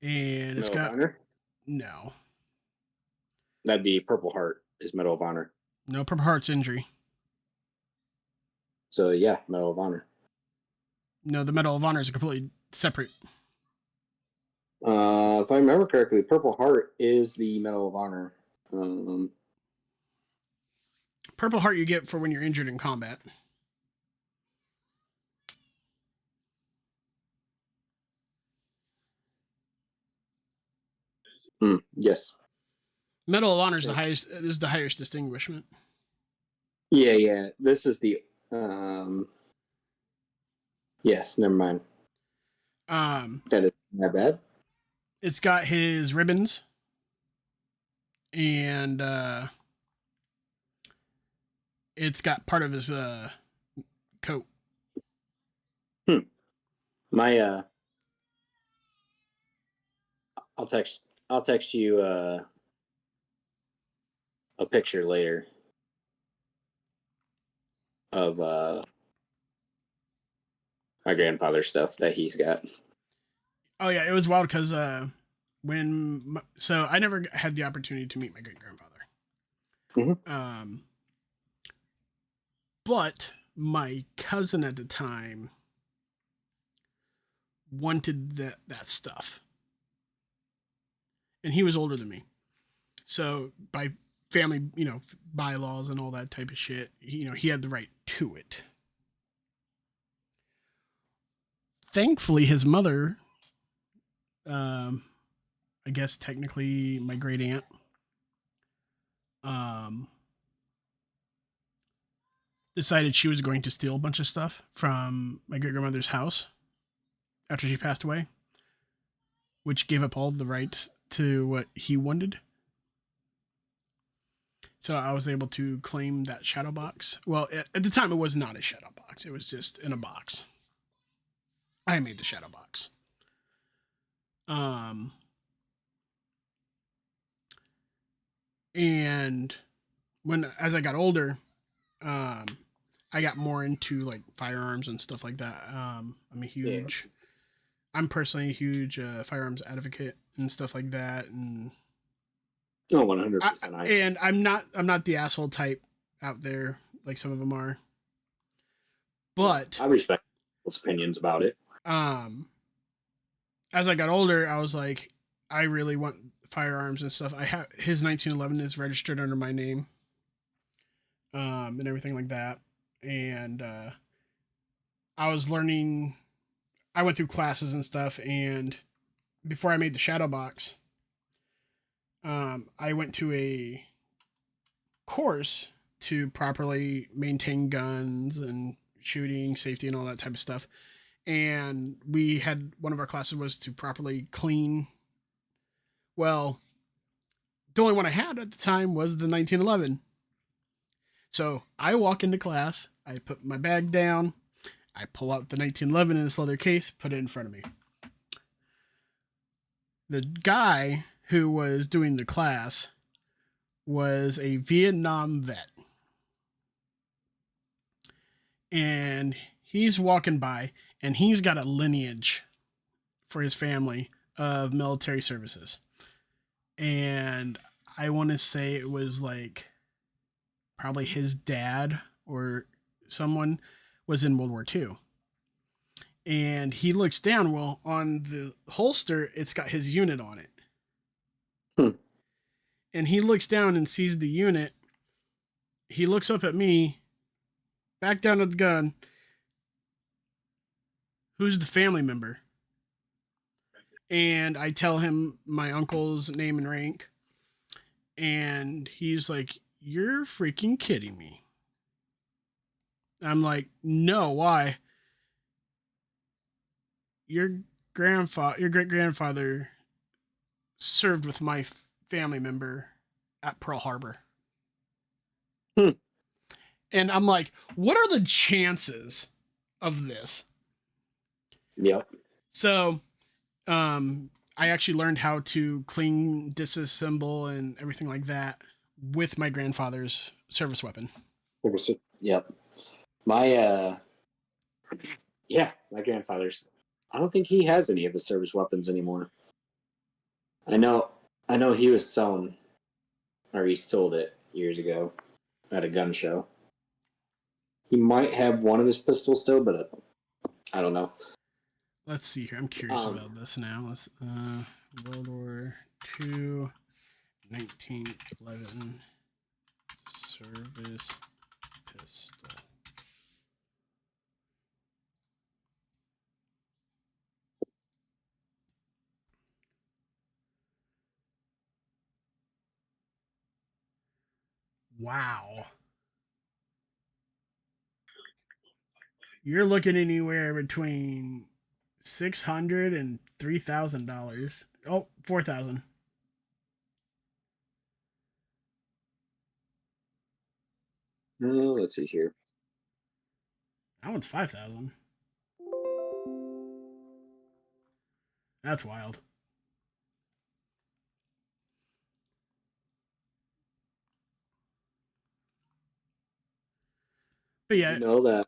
and it's Medal of got Honor. no, That'd be Purple Heart is Medal of Honor. no Purple Heart's injury. So yeah, Medal of Honor. No, the Medal of Honor is completely separate. If I remember correctly, Purple Heart is the Medal of Honor. Um, Purple Heart you get for when you're injured in combat. yes. Medal of Honor is the highest. Is the highest distinguishment. Yeah, yeah. This is the. Um, yes, never mind. Um, That is not bad. it's got his ribbons, and it's got part of his coat. Hmm. My I'll text. I'll text you a picture later of my grandfather's stuff that he's got. Oh yeah, it was wild because so I never had the opportunity to meet my great grandfather. Mm-hmm. Um, but my cousin at the time wanted that stuff, and he was older than me. So by family, bylaws and all that type of shit, he had the right to it. Thankfully, his mother, um, I guess technically my great aunt, um, decided she was going to steal a bunch of stuff from my great grandmother's house after she passed away, which gave up all the rights to what he wanted. So I was able to claim that shadow box. Well, at the time, it was not a shadow box. It was just in a box. I made the shadow box. Um, and as I got older, um, I got more into like firearms and stuff like that. Yeah. I'm personally a huge firearms advocate and stuff like that. And No, 100%. I'm not the asshole type out there like some of them are. Yeah, But I respect people's opinions about it. um, as I got older, I was like, I really want firearms and stuff. I have his 1911 is registered under my name, and everything like that. And I was learning. I went through classes and stuff, and before I made the shadow box, I went to a course to properly maintain guns and shooting safety and all that type of stuff. And we had one of our classes was to properly clean. Well, the only one I had at the time was the 1911. So I walk into class, I put my bag down, I pull out the 1911 in this leather case, put it in front of me. The guy who was doing the class was a Vietnam vet. And he's walking by and he's got a lineage for his family of military services. And I want to say it was like probably his dad or someone was in World War II. And he looks down. Well, on the holster, it's got his unit on it. Hmm. And he looks down and sees the unit. He looks up at me, back down at the gun. Who's the family member? And I tell him my uncle's name and rank. And he's like, "You're freaking kidding me." I'm like, "No, why?" Your your great grandfather served with my family member at Pearl Harbor. Hmm. And I'm like, what are the chances of this? Yep. So, I actually learned how to clean, disassemble, and everything like that with my grandfather's service weapon. Yep. My yeah, my grandfather's. I don't think he has any of the service weapons anymore. I know. I know he was selling, or he sold it years ago at a gun show. He might have one of his pistols still, but I don't know. Let's see here. I'm curious Um, about this now. Let's World War II, 1911 service pistol. Wow. You're looking anywhere between $600 and $3,000. Oh, 4,000. let's see here. That one's 5,000. That's wild. But Did yeah, you know that?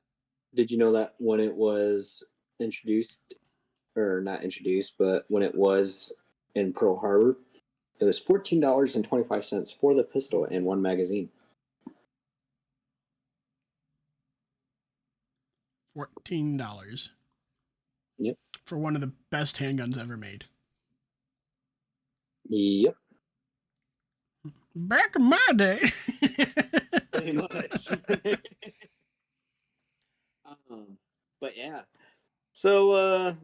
Did you know that when it was introduced, or not introduced, but when it was in Pearl Harbor, it was $14.25 for the pistol and one magazine. $14 Yep. for one of the best handguns ever made. Yep. Back in my day. Pretty much. um, but yeah. So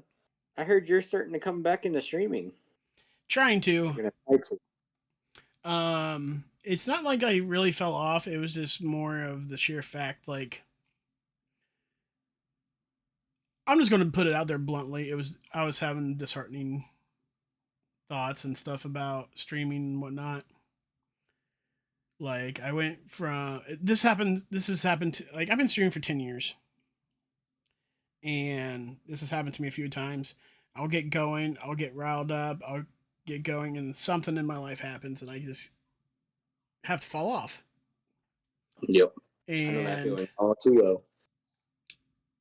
I heard you're starting to come back into streaming. Trying You're to. gonna try to. It's not like I really fell off. It was just more of the sheer fact, like, I'm just going to put it out there bluntly. I was having disheartening thoughts and stuff about streaming and whatnot. Like, I went from this has happened to, like, I've been streaming for 10 years, and this has happened to me a few times. I'll get going, I'll get riled up, I'll get going, and something in my life happens, and I just have to fall off. Yep. I know that And feeling all too well.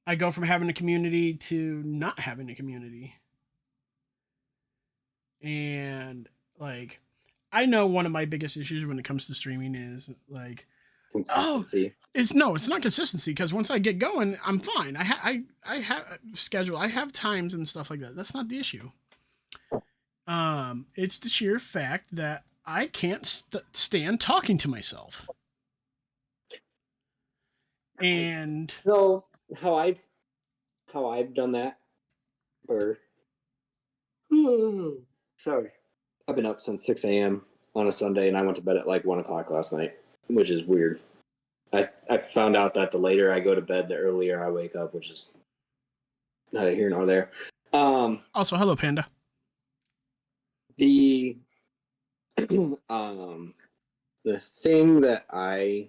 I go from having a community to not having a community. And, like, I know one of my biggest issues when it comes to streaming is, like, oh, Consistency. it's not consistency, because once I get going, I'm fine. I have schedule, I have times and stuff like that. That's not the issue. It's the sheer fact that I can't stand talking to myself. And So how I've done that, or sorry, I've been up since 6 a.m. on a Sunday, and I went to bed at like 1 o'clock last night, which is weird. I found out that the later I go to bed, the earlier I wake up, which is neither here nor there. Um, also, hello, Panda. the um, the thing that I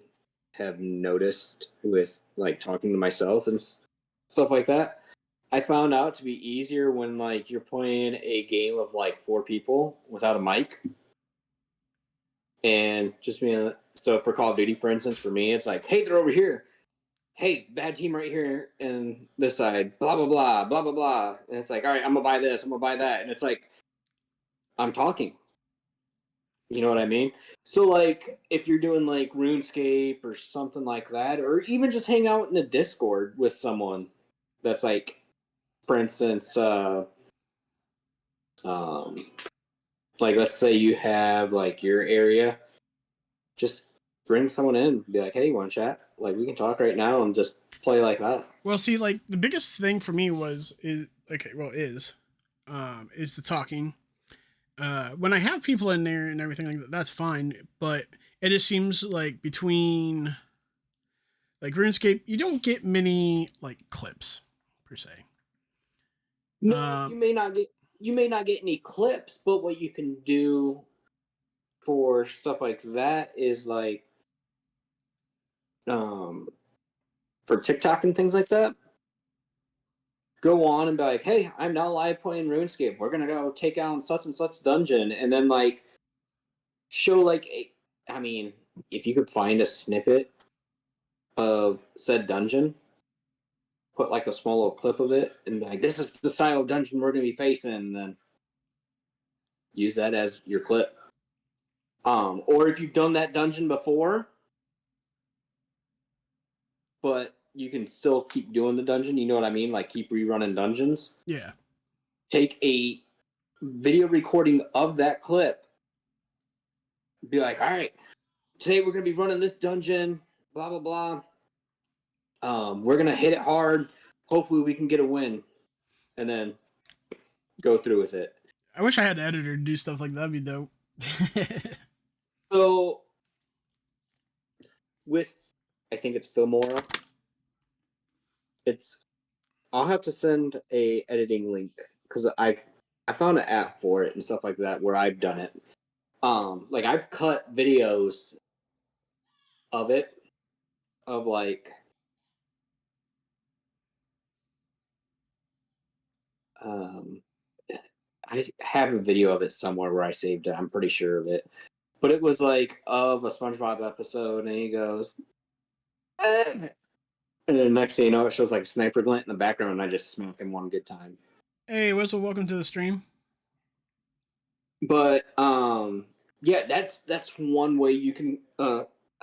have noticed with like talking to myself and stuff like that, I found out to be easier when like you're playing a game of like four people without a mic, and just being so for Call of Duty, for instance, for me, it's like, hey, they're over here. Hey, bad team right here, and this side, blah blah blah, blah blah blah, and it's like, all right, I'm gonna buy this, I'm gonna buy that, and it's like I'm talking. You know what I mean? So like if you're doing like RuneScape or something like that, or even just hang out in a Discord with someone that's like, for instance, um like let's say you have like your area, just bring someone in, be like, hey, you wanna chat? Like we can talk right now and just play like that. Well, see, like, the biggest thing for me is the talking. When I have people in there and everything like that, that's fine. But it just seems like between, like, RuneScape, you don't get many like clips per se. No, Um, you may not get any clips, but what you can do for stuff like that is like um for TikTok and things like that, go on and be like, hey, I'm now live playing RuneScape. We're gonna go take out such and such dungeon, and then like show like I mean, if you could find a snippet of said dungeon, put like a small little clip of it and be like, this is the style of dungeon we're going to be facing, and then use that as your clip. Or if you've done that dungeon before, but you can still keep doing the dungeon, you know what I mean? Like keep rerunning dungeons. Yeah. Take a video recording of that clip. Be like, all right, today we're going to be running this dungeon, blah, blah, blah. We're going to hit it hard. Hopefully we can get a win. And then go through with it. I wish I had an editor to do stuff like that. That'd be dope. So with, I think it's Filmora. I'll have to send a editing link because I found an app for it and stuff like that where I've done it. Like I've cut videos of it of like I have a video of it somewhere where I saved it. I'm pretty sure of it. But it was like of a SpongeBob episode, and he goes, eh. And then the next thing you know, it shows like a sniper glint in the background, and I just smack him one good time. Hey, Whistle, welcome to the stream. But yeah, that's one way you can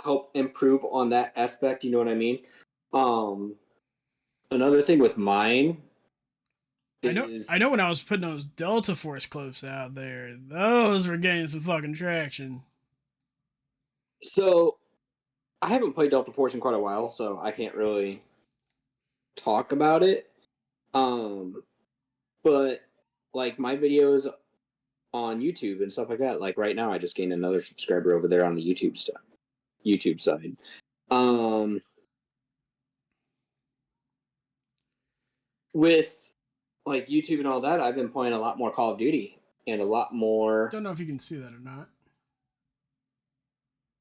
help improve on that aspect. You know what I mean? Another thing with mine is I know when I was putting those Delta Force clips out there, those were getting some fucking traction. so I haven't played Delta Force in quite a while, so I can't really talk about it. But like my videos on YouTube and stuff like that, like right now I just gained another subscriber over there on the YouTube side. With like YouTube and all that, I've been playing a lot more Call of Duty and a lot more Don't know if you can see that or not.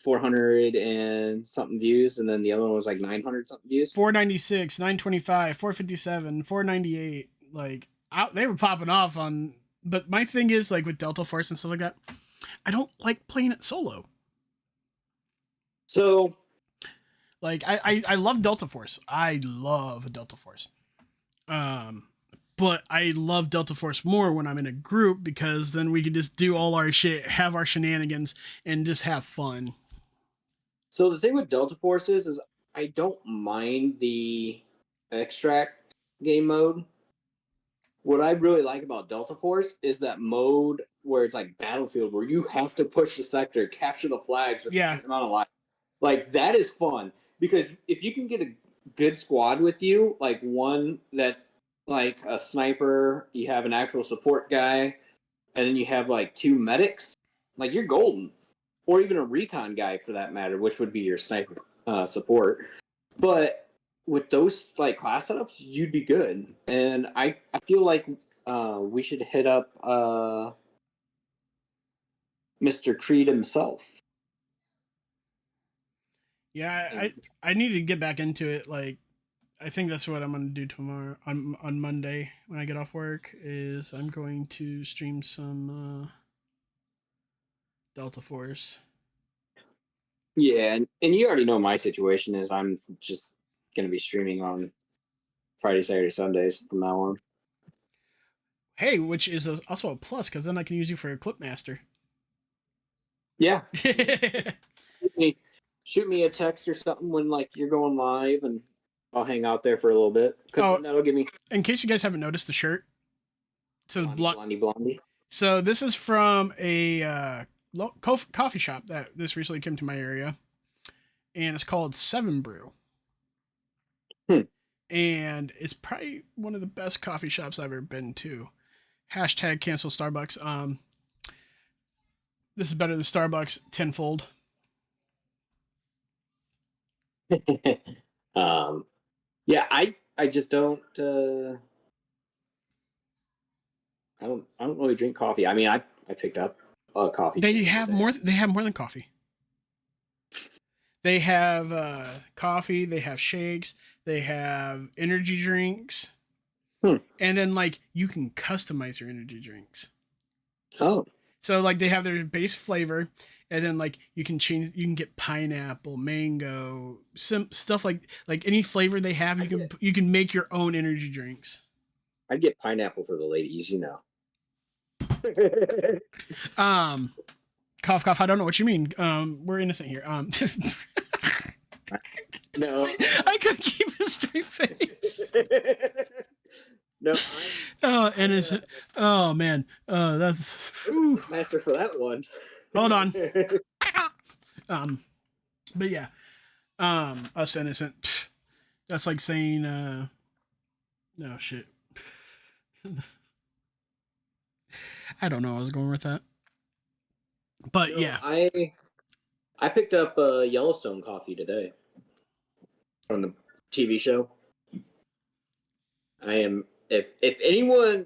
400 and something views, and then the other one was like 900 something views. 496, 925, 457, 498. Like they were popping off on. But my thing is like with Delta Force and stuff like that, I don't like playing it solo. So like I love Delta Force. I love Delta Force. But I love Delta Force more when I'm in a group because then we can just do all our shit, have our shenanigans, and just have fun. So the thing with Delta Force is I don't mind the extract game mode. What I really like about Delta Force is that mode where it's like Battlefield, where you have to push the sector, capture the flags with a certain amount of life. Like that is fun because if you can get a good squad with you, like one that's like a sniper, you have an actual support guy, and then you have like two medics, like you're golden. Or even a recon guy for that matter, which would be your sniper support. But with those like class setups, you'd be good. And I feel like we should hit up Mr. Creed himself. Yeah, I need to get back into it. Like, I think that's what I'm gonna do tomorrow on Monday when I get off work. Is I'm going to stream some Delta Force. Yeah, and you already know my situation is I'm just gonna be streaming on Friday, Saturday, Sundays from now on. Hey, which is also a plus because then I can use you for a clip master. Yeah. shoot me a text or something when like you're going live, and I'll hang out there for a little bit because that'll give me. In case you guys haven't noticed the shirt, it says Blondie. So this is from a coffee shop that this recently came to my area, and it's called Seven Brew. And it's probably one of the best coffee shops I've ever been to. Hashtag cancel Starbucks. This is better than Starbucks tenfold. Yeah, I just don't I don't really drink coffee. I mean, I picked up a coffee. They have more than coffee. They have coffee, they have shakes, they have energy drinks. And then like you can customize your energy drinks. Oh. So like they have their base flavor, and then like you can change. You can get pineapple, mango, some stuff like any flavor they have. I get You can make your own energy drinks. I get pineapple for the ladies, you know. Um, cough cough. I don't know what you mean. We're innocent here. No, I couldn't keep a straight face. no, Oh, I innocent. Oh man. That's. was a Whew. quick master for that one. Hold on. Um, but yeah. Us innocent. That's like saying. No shit. I don't know. I was going with that. But No, yeah. I picked up Yellowstone coffee today from the TV show. I am if anyone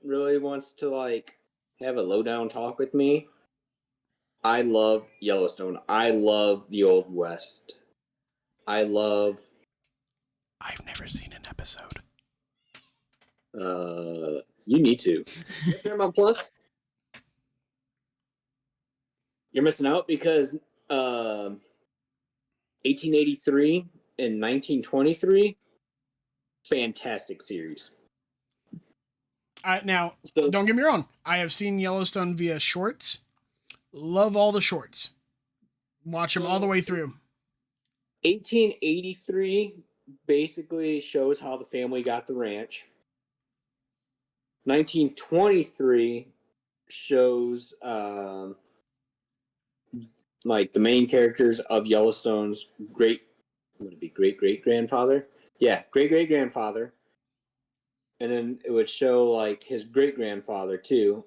really wants to like have a lowdown talk with me, I love Yellowstone. I love the Old West. I love I've never seen an episode. you need to. You have Paramount Plus? You're missing out because 1883 and 1923, fantastic series. Now, So don't get me wrong. I have seen Yellowstone via shorts. Love all the shorts. Watch them all the so way through. 1883 basically shows how the family got the ranch. 1923 shows like the main characters of Yellowstone's would it be great grandfather? Yeah, great grandfather. And then it would show like his great grandfather too.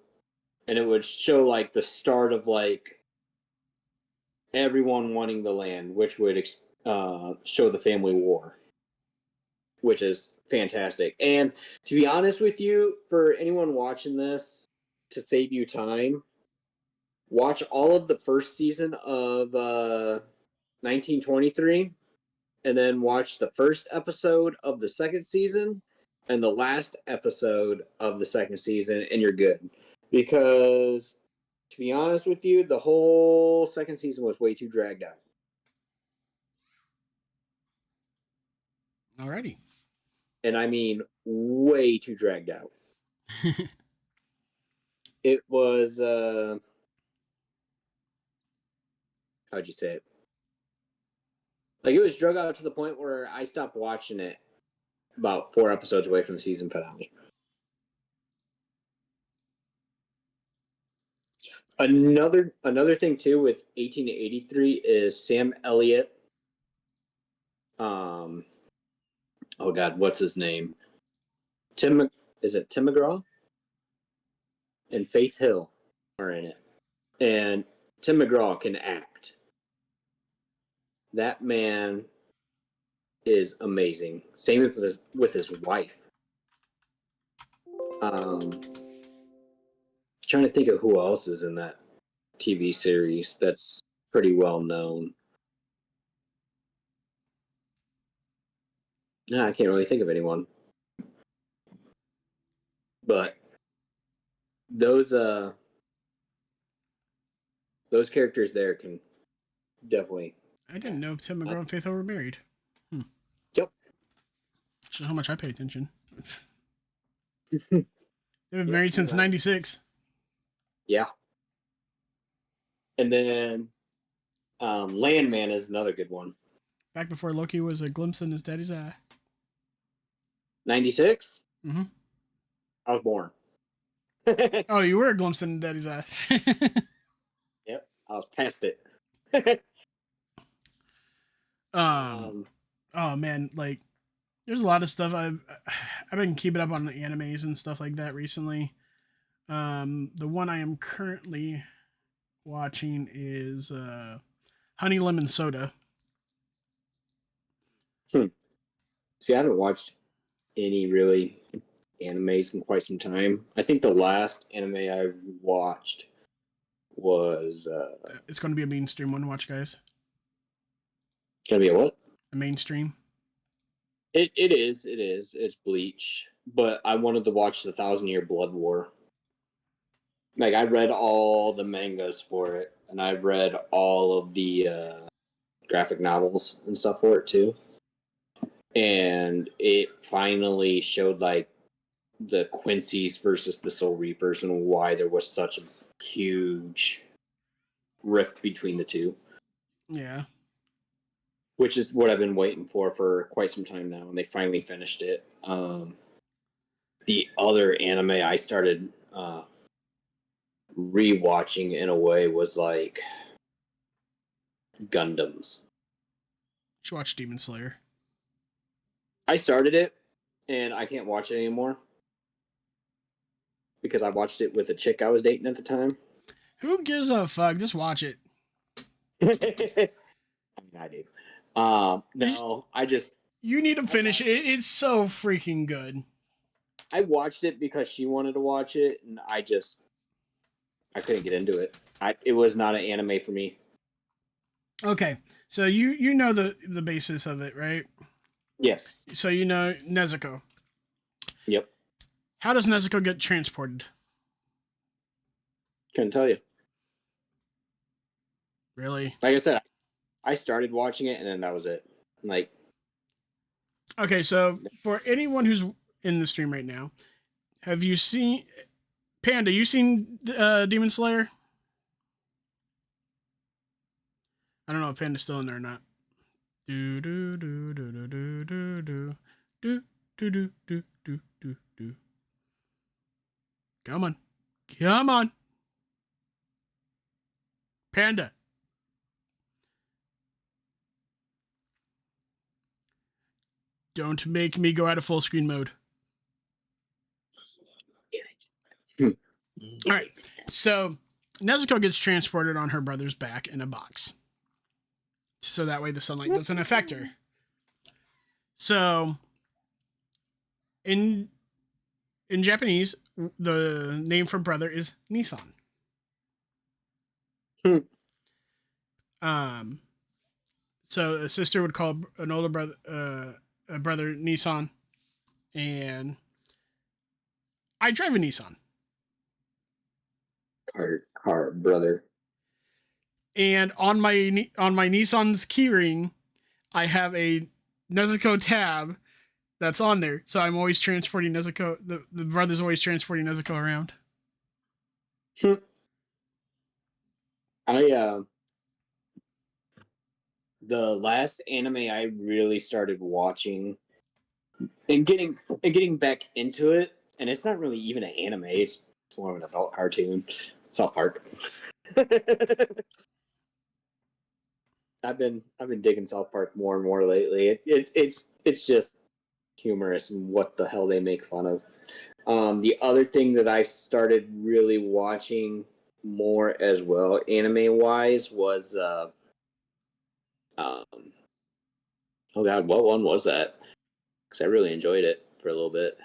And it would show like the start of like everyone wanting the land, which would show the family war, which is fantastic. And to be honest with you, for anyone watching this, to save you time, watch all of the first season of 1923 and then watch the first episode of the second season and the last episode of the second season, and you're good. Because to be honest with you, the whole second season was way too dragged out. Alrighty. And I mean way too dragged out. It was how'd you say it? Like it was drug out to the point where I stopped watching it about 4 episodes away from the season finale. Another thing too with 1883 is Sam Elliott. Um, oh God, what's his name? Tim is it Tim McGraw and Faith Hill are in it, and Tim McGraw can act. That man is amazing. Same with his wife. Trying to think of who else is in that TV series that's pretty well known. No, I can't really think of anyone. But those uh those characters there can definitely I didn't act. know Tim McGraw and Faith Hill were married. Hmm. Yep. Shows how much I pay attention. Yep. They've been married since '96. Yeah. And then Landman is another good one. Back before Loki was a glimpse in his daddy's eye. 96? Mm-hmm. I was born. Oh, you were a glimpse in daddy's eye. Yep. I was past it. um. um, Oh man, like there's a lot of stuff I've been keeping up on the animes and stuff like that recently. The one I am currently watching is Honey Lemon Soda. See, I haven't watched any really animes in quite some time. I think the last anime I watched was It's going to be a mainstream one. Watch, guys. gonna be a what? A mainstream. It is. It's Bleach. But I wanted to watch the Thousand Year Blood War. Like I read all the mangas for it, and I've read all of the graphic novels and stuff for it too. And it finally showed like the Quincy's versus the Soul Reapers and why there was such a huge rift between the two. Yeah. Which is what I've been waiting for quite some time now, and they finally finished it. The other anime I started rewatching in a way was like Gundams. Should watch Demon Slayer. I started it, and I can't watch it anymore because I watched it with a chick I was dating at the time. Who gives a fuck? Just watch it. I mean, I do. You, No, I just you need to I finish watched, it. It's so freaking good. I watched it because she wanted to watch it, and I couldn't get into it. It was not an anime for me. Okay, so you know the basis of it, right? Yes. So you know Nezuko. Yep. How does Nezuko get transported? Couldn't tell you. Really? Like I said, I started watching it, and then that was it. Like, Okay, so for anyone who's in the stream right now, have you seen Panda? You seen Demon Slayer? I don't know if Panda's still in there or not. Do do do do do do do do do do do do do do do. Come on, come on, Panda. Don't make me go out of full screen mode. hmm. All right, so Nezuko gets transported on her brother's back in a box, so that way the sunlight doesn't affect her. So in Japanese, the name for brother is Nissan. Hmm. Um, so a sister would call an older brother, a brother Nissan, and I drive a Nissan. Car, brother. And on my Nissan's keyring, I have a Nezuko tab that's on there. So I'm always transporting Nezuko. The brother's always transporting Nezuko around. Hmm. I the last anime I really started watching and getting back into it, and it's not really even an anime; it's more of an adult cartoon. South Park. I've been digging South Park more and more lately. It's just humorous and what the hell they make fun of. The other thing that I started really watching more as well, anime wise, was um, oh god, what one was that? Because I really enjoyed it for a little bit.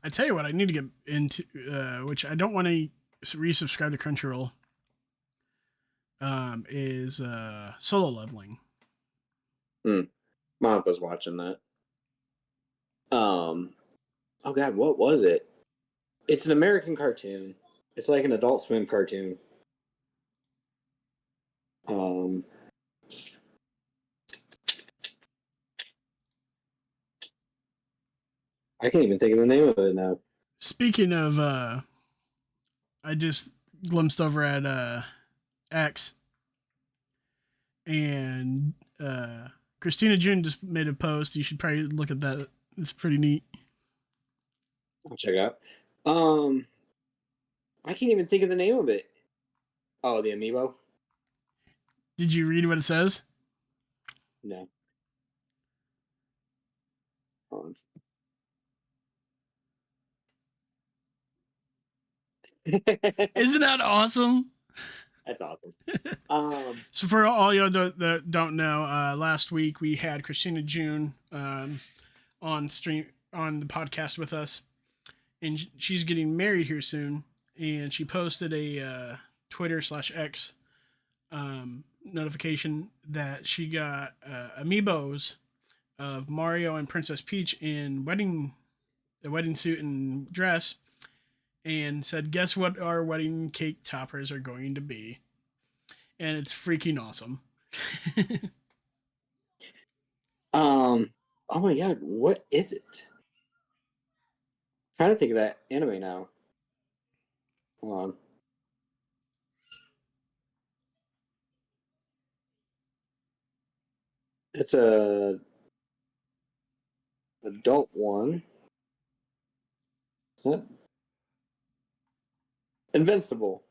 I tell you what, I need to get into, which I don't want to resubscribe to Crunchyroll. Is solo leveling. Hmm. Mom was watching that. Oh god, what was it? It's an American cartoon. It's like an Adult Swim cartoon. Um, I can't even think of the name of it now. Speaking of, I just glimpsed over at X, and Christina June just made a post. You should probably look at that. It's pretty neat. I'll check it out. Um, I can't even think of the name of it. Oh, the amiibo? Did you read what it says? No. Hold on. Isn't that awesome? That's awesome. So for all y'all that don't know, last week we had Christina June on stream on the podcast with us, and she's getting married here soon. And she posted a Twitter/X notification that she got amiibos of Mario and Princess Peach in the wedding suit and dress, and said, "Guess what our wedding cake toppers are going to be?" And it's freaking awesome. Oh my god, what is it? I'm trying to think of that anime now. Hold on. It's a adult one. Is that Invincible?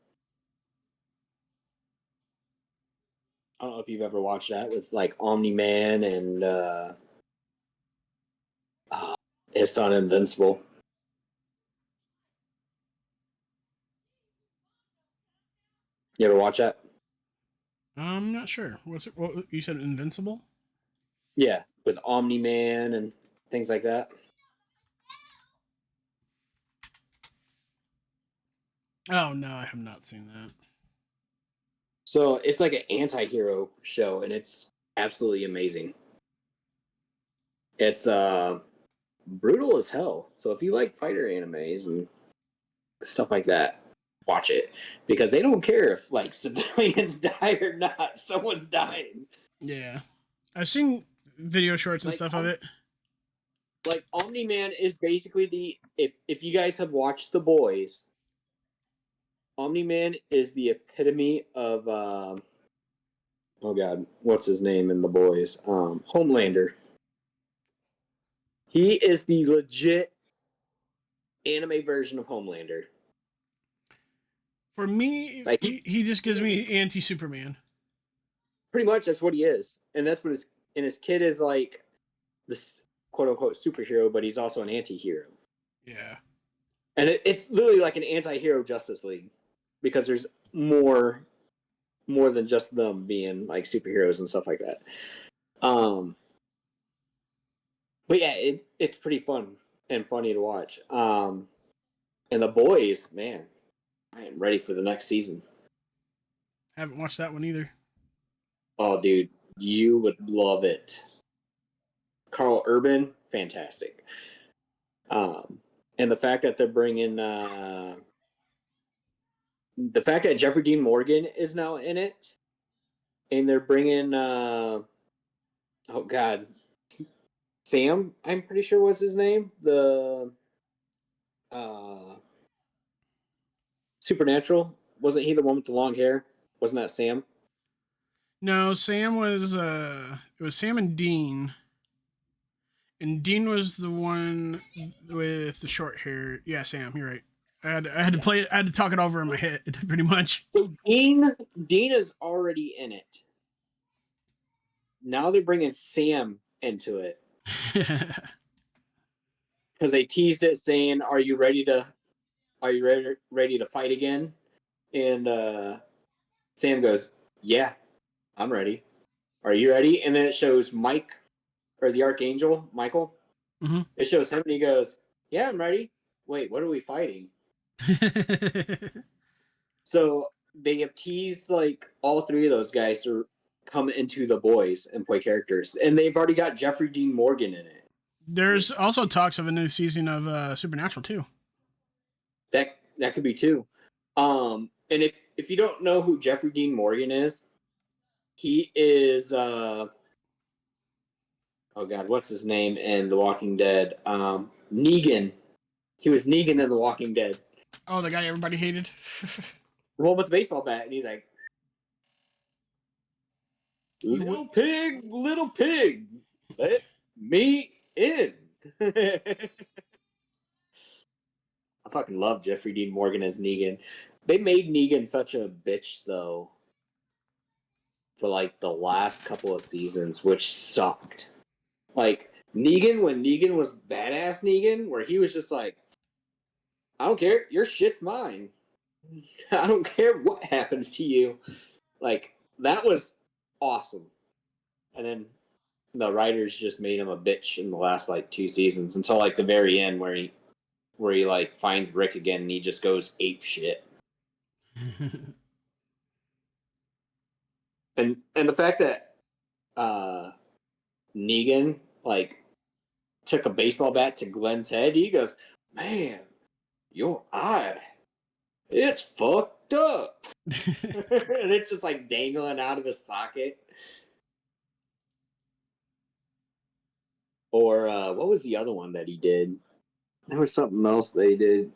I don't know if you've ever watched that with like Omni Man and uh, his son Invincible. You ever watch that? I'm not sure. What's it? What you said? Invincible? Yeah, with Omni Man and things like that. Oh no, I have not seen that. So it's like an anti-hero show, and it's absolutely amazing. It's brutal as hell. So if you like fighter animes and stuff like that, watch it because they don't care if like civilians die or not. Someone's dying. Yeah, I've seen video shorts and Like stuff of it. Omni Man is basically the if you guys have watched The Boys, Omni Man is the epitome of oh god, what's his name in The Boys? Homelander. He is the legit anime version of Homelander. For me, Like he just gives me anti Superman. pretty much that's what he is, and that's what his kid is like this quote unquote superhero, but he's also an anti-hero. Yeah. And it's literally like an anti-hero Justice League because there's more than just them being like superheroes and stuff like that. Um, but yeah, it's pretty fun and funny to watch. And the boys, man, I am ready for the next season. Haven't watched that one either. Oh, dude, you would love it. Carl Urban, fantastic. And the fact that they're bringing the fact that Jeffrey Dean Morgan is now in it, and they're bringing oh god, Sam, I'm pretty sure was his name, the uh Supernatural. Wasn't he the one with the long hair? Wasn't that Sam? No, Sam was it was Sam and Dean was the one with the short hair. Yeah, Sam, you're right. I had to Yeah. play it. I had to talk it over in my head, pretty much. So Dean is already in it. Now they're bringing Sam into it because they teased it, saying, are you ready to fight again?" And Sam goes, "Yeah, I'm ready. Are you ready?" And then it shows Mike or the Archangel, Michael. Mm-hmm. It shows him and he goes, "Yeah, I'm ready. Wait, what are we fighting?" So they have teased like all three of those guys to come into the boys and play characters. And they've already got Jeffrey Dean Morgan in it. There's also talks of a new season of Supernatural too. That could be too. And if you don't know who Jeffrey Dean Morgan is, he is oh god, what's his name in The Walking Dead? Negan. He was Negan in The Walking Dead. Oh, the guy everybody hated. The one with the baseball bat, and he's like, little pig, let me in." I fucking love Jeffrey Dean Morgan as Negan. They made Negan such a bitch though for like the last couple of seasons, which sucked. Like Negan, when Negan was badass Negan, where he was just like, "I don't care, your shit's mine. I don't care what happens to you." Like that was awesome. And then the writers just made him a bitch in the last like two seasons until like the very end where he like finds Rick again and he just goes ape shit. And the fact that uh Negan like took a baseball bat to Glenn's head. He goes, "Man, your eye, it's fucked up," and it's just like dangling out of his socket. Or what was the other one that he did? There was something else they did.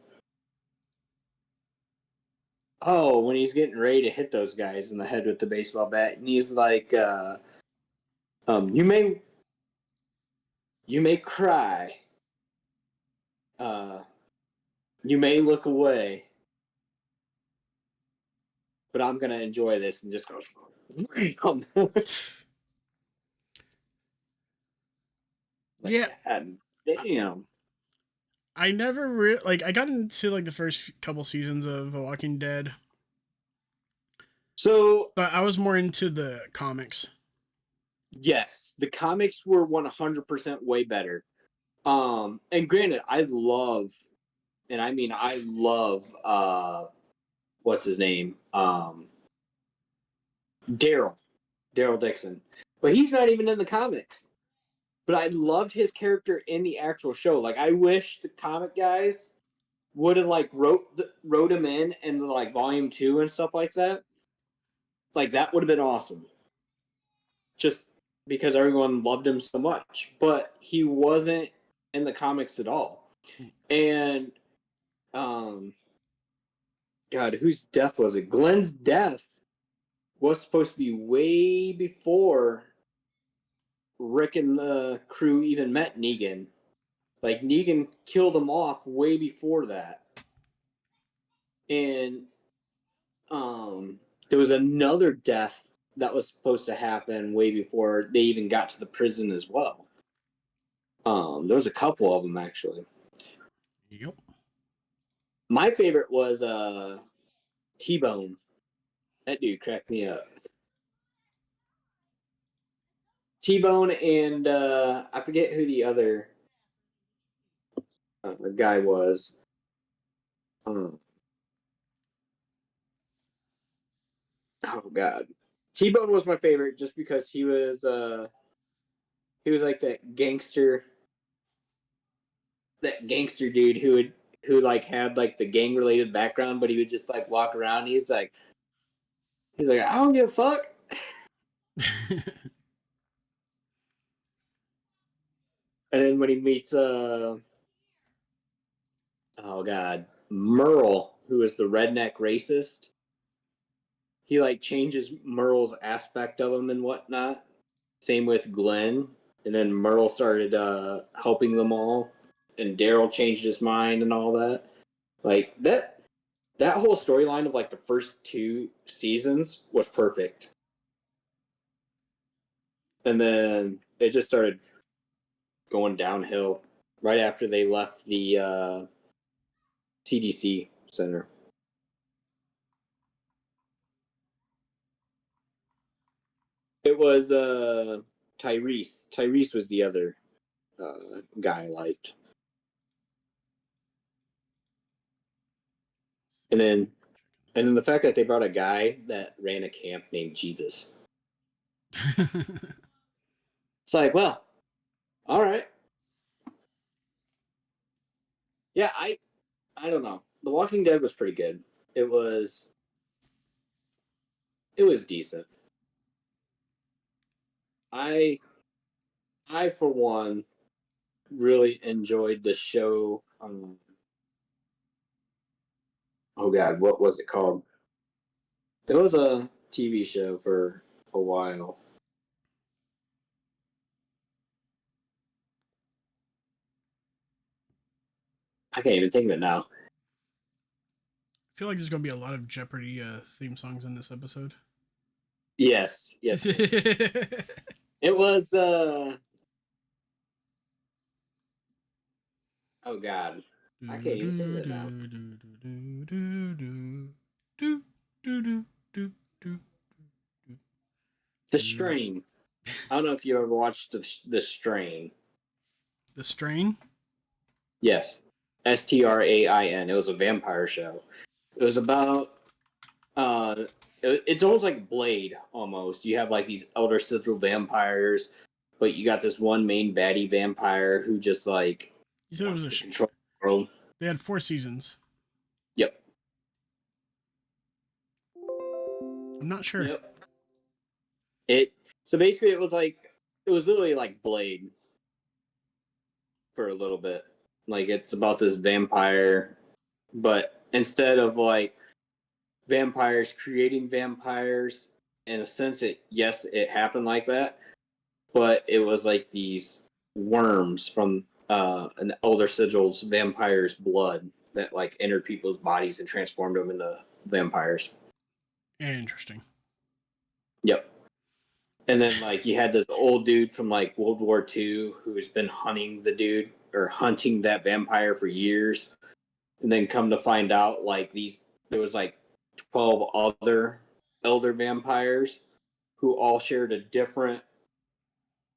Oh, when he's getting ready to hit those guys in the head with the baseball bat, and he's like, "You may cry, uh, you may look away, but I'm gonna enjoy this," and just goes, like, Yeah, God damn. I never like I got into like the first couple seasons of The Walking Dead, So but I was more into the comics. yes, the comics were 100% way better. And granted, I love what's his name? Daryl. Daryl Dixon. But he's not even in the comics. But I loved his character in the actual show. Like I wish the comic guys would have like wrote him in the like volume 2 and stuff like that. Like that would have been awesome. Just because everyone loved him so much. But he wasn't in the comics at all. And um God, whose death was it? Glenn's death was supposed to be way before Rick and the crew even met Negan. Like Negan killed him off way before that. And there was another death that was supposed to happen way before they even got to the prison as well. There was a couple of them actually. Yep. My favorite was T-Bone. That dude cracked me up. T-Bone and I forget who the other guy was. Um, oh God, T-Bone was my favorite just because he was like that gangster dude who like had like the gang related background, but he would just like walk around. He's like I don't give a fuck. And then when he meets oh God, Merle, who is the redneck racist, he like changes Merle's aspect of him and whatnot. Same with Glenn, and then Merle started helping them all, and Daryl changed his mind and all that. Like that whole storyline of like the first 2 seasons was perfect, and then it just started going downhill right after they left the CDC center. It was Tyrese. Tyrese was the other guy I liked. And then the fact that they brought a guy that ran a camp named Jesus. It's like, well, all right. Yeah, I don't know. The Walking Dead was pretty good. It was decent. I for one really enjoyed the show. Oh God, what was it called? It was a TV show for a while. I can't even think of it now. I feel like there's gonna be a lot of Jeopardy theme songs in this episode. Yes, yes, yes. It was oh God. I can't even think of it now. The Strain. I don't know if you ever watched the Strain. The Strain. Yes. Strain. It was a vampire show. It was about it's almost like Blade almost. You have like these elder sigil vampires. but you got this one main baddie vampire who just like You said it was wants a. to control the world. They had 4 seasons. Yep. I'm not sure. Yep. It so basically it was literally like Blade for a little bit. Like it's about this vampire, but instead of like vampires creating vampires, in a sense it happened like that, but it was like these worms from an elder sigil's vampire's blood that like entered people's bodies and transformed them into vampires. Interesting. Yep. And then like you had this old dude from like World War II who's been hunting the dude or hunting that vampire for years, and then come to find out like these there was like 12 other elder vampires who all shared a different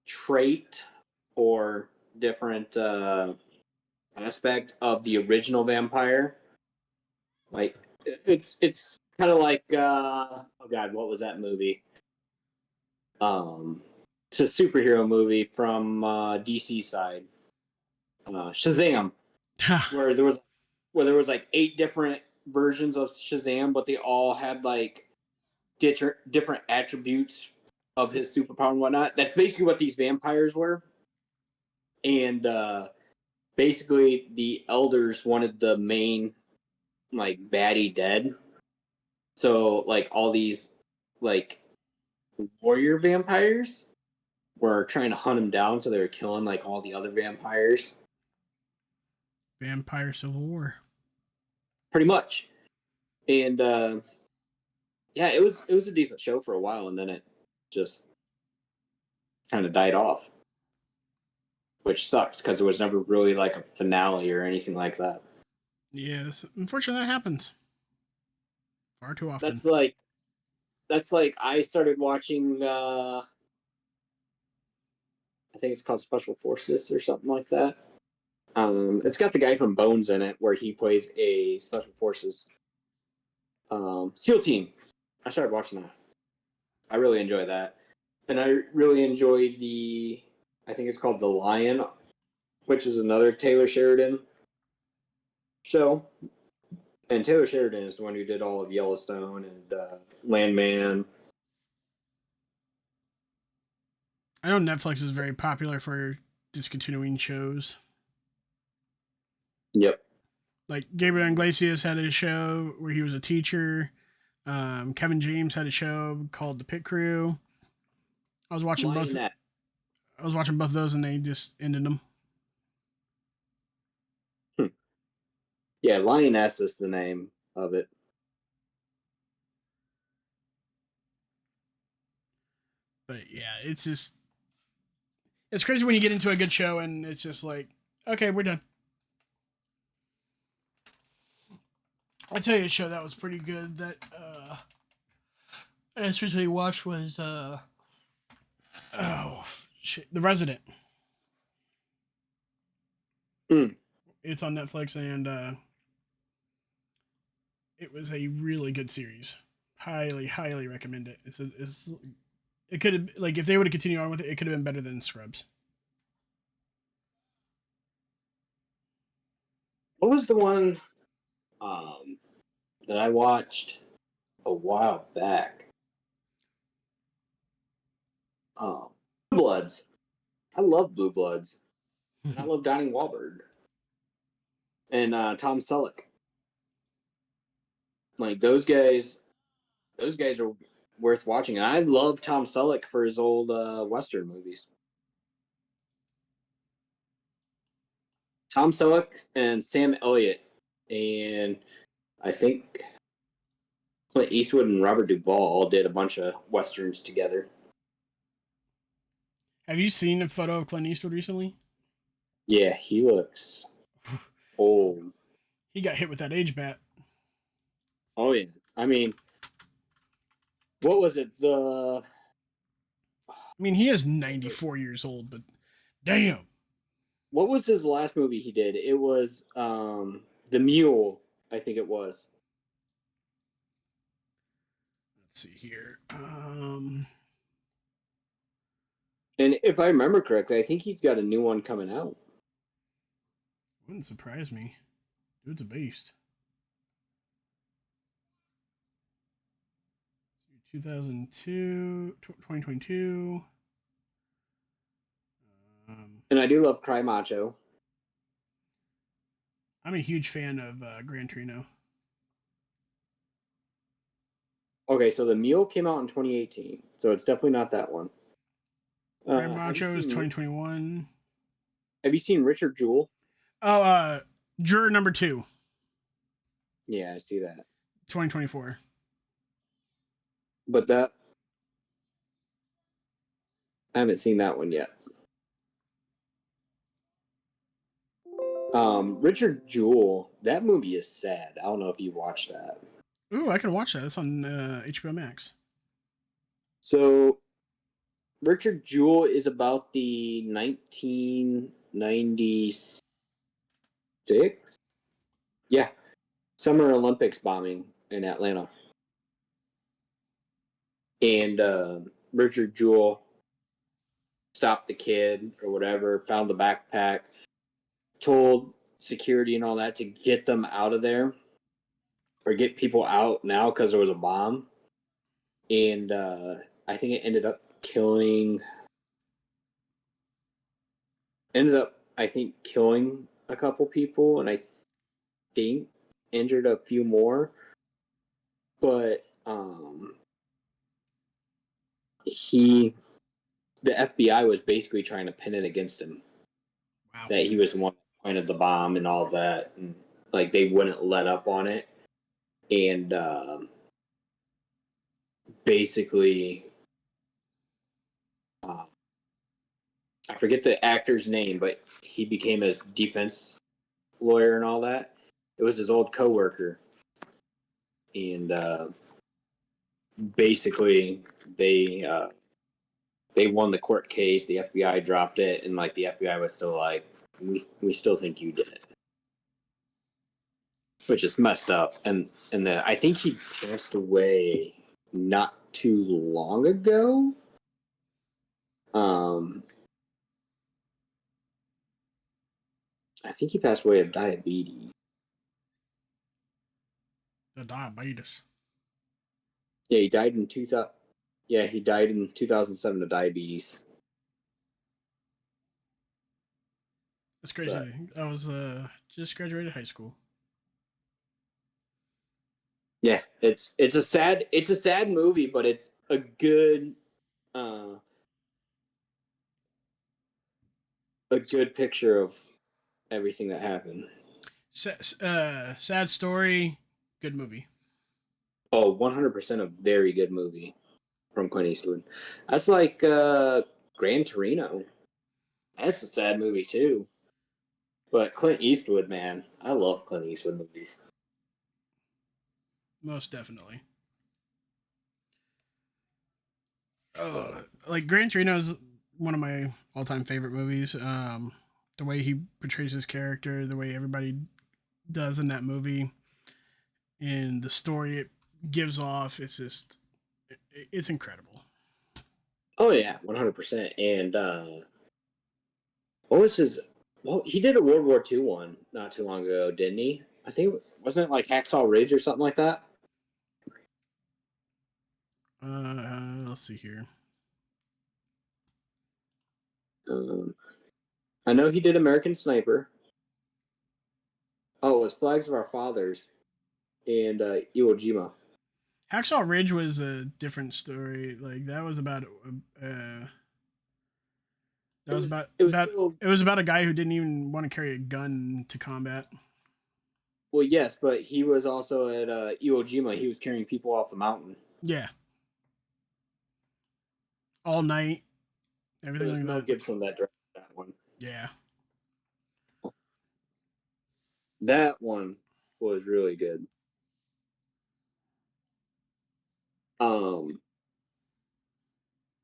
trait or different aspect of the original vampire. Like it's kind of like oh god, what was that movie? Um, it's a superhero movie from DC side, Shazam, where there was like 8 different versions of Shazam, but they all had like different attributes of his superpower and whatnot. That's basically what these vampires were, and basically the elders wanted the main like baddie dead. So like all these like warrior vampires were trying to hunt him down, so they were killing like all the other vampires. Vampire Civil War. Pretty much. And yeah, it was a decent show for a while, and then it just kind of died off, which sucks because it was never really like a finale or anything like that. Yes, unfortunately, that happens far too often. That's like I started watching. I think it's called Special Forces or something like that. It's got the guy from Bones in it, where he plays a Special Forces SEAL team. I started watching that. I really enjoy that, and I really enjoy the. I think it's called The Lion, which is another Taylor Sheridan show. And Taylor Sheridan is the one who did all of Yellowstone and Landman. I know Netflix is very popular for discontinuing shows. Yep. Like Gabriel Iglesias had a show where he was a teacher. Kevin James had a show called The Pit Crew. I was watching both. Lionette. I was watching both of those, and they just ended them. Hmm. Yeah, Lioness is the name of it. But yeah, it's crazy when you get into a good show and it's just like, okay, we're done. I tell you, a show that was pretty good that I recently watched was oh shit, The Resident. Hmm. It's on Netflix and it was a really good series. Highly recommend it. It's it could have like if they would have continued on with it, it could have been better than Scrubs. What was the one um, that I watched a while back? Blue Bloods. I love Blue Bloods, and I love Donnie Wahlberg and Tom Selleck. Like those guys are worth watching. And I love Tom Selleck for his old Western movies. Tom Selleck and Sam Elliott, and I think Clint Eastwood and Robert Duvall all did a bunch of westerns together. Have you seen a photo of Clint Eastwood recently? Yeah, he looks old. He got hit with that age bat. Oh yeah, I mean, what was it? The I mean, he is 94 years old, but damn. what was his last movie he did? It was The Mule, I think it was. Let's see here. And if I remember correctly, I think he's got a new one coming out. Wouldn't surprise me. Dude's a beast. 2002, 2022. Um, And I do love Cry Macho. I'm a huge fan of Gran Torino. Okay, so the Mule came out in 2018, so it's definitely not that one. Cry Have you Macho is seen 2021. Richard Jewell? Oh, Juror number two, Yeah, I see that. 2024. But that I haven't seen that one yet. Richard Jewell, that movie is sad. I don't know if you watched that. Ooh, I can watch that. It's on HBO Max. So Richard Jewell is about the 1996, yeah, Summer Olympics bombing in Atlanta, and Richard Jewell stopped the kid or whatever, found the backpack, told security and all that to get them out of there or get people out now because there was a bomb, and I think it ended up I think killing a couple people, and I think injured a few more. But he the FBI was basically trying to pin it against him Wow. that he was the one that pointed the bomb and all that, and like they wouldn't let up on it, and basically, uh, I forget the actor's name, but he became his defense lawyer and all that. It was his old coworker, and basically they won the court case. The FBI dropped it, and like the FBI was still like, we still think you did it, which is messed up. And I think he passed away not too long ago. Um, I think he passed away of diabetes. The diabetes. Yeah, he died in 2000. Yeah, he died in 2007 of diabetes. That's crazy to But think. I was just graduated high school. yeah, it's a sad movie, but it's uh, a good picture of everything that happened. Sad story. Good movie. Oh, 100% a very good movie from Clint Eastwood. That's like Gran Torino. That's a sad movie too. But Clint Eastwood, man, I love Clint Eastwood movies. Most definitely. So, Like Gran Torino is one of my all-time favorite movies. The way he portrays his character, the way everybody does in that movie, and the story it gives off, it's just, it's incredible. oh yeah, 100%. And what was his? Well, he did a World War II one not too long ago, didn't he? I think wasn't it like Hacksaw Ridge or something like that? Let's see here. Um, I know he did American Sniper. Oh, it was Flags of Our Fathers and Iwo Jima. Hacksaw Ridge was a different story. Like that was about that was about It was about still it was about a guy who didn't even want to carry a gun to combat. well, yes, but he was also at Iwo Jima. He was carrying people off the mountain. Yeah, all night, It everything was like Mel that. Gibson that directed that one. Yeah, That one was really good. Um,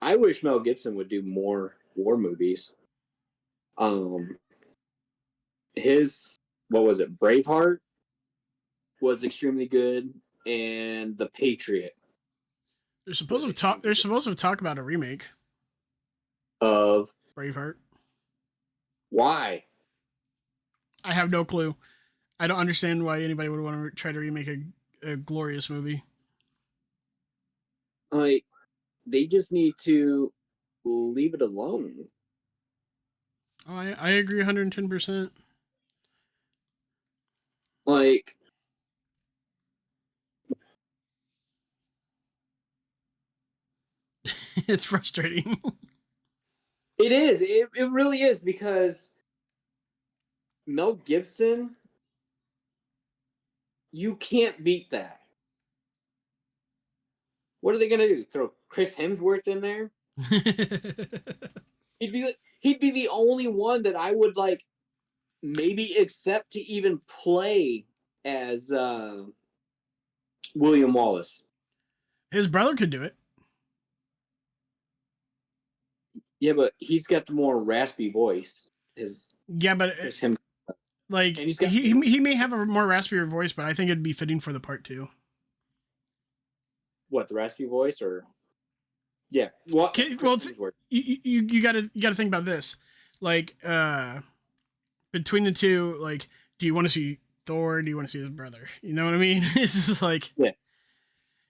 I wish Mel Gibson would do more war movies. Um, his what was it? Braveheart was extremely good, and The Patriot they're supposed was to talk. extremely They're good. supposed to talk about a remake. of Braveheart. why. I have no clue. I don't understand why anybody would want to try to remake a glorious movie. Like, they just need to leave it alone. Oh, I agree 110%. Like, It's frustrating. it is. It really is because Mel Gibson, you can't beat that. What are they gonna do? Throw Chris Hemsworth in there? He'd be the only one that I would like maybe accept to even play as William Wallace. His brother could do it. Yeah, but he's got the more raspy voice. His Yeah, but Chris Hemsworth, like and he's got he may have a more raspier voice, but I think it'd be fitting for the part too. what, the raspy voice, or yeah, what Okay, Chris well, Hemsworth? you gotta think about this. Like between the two, like, do you want to see Thor? Do you want to see his brother? You know what I mean? It's just like, Yeah,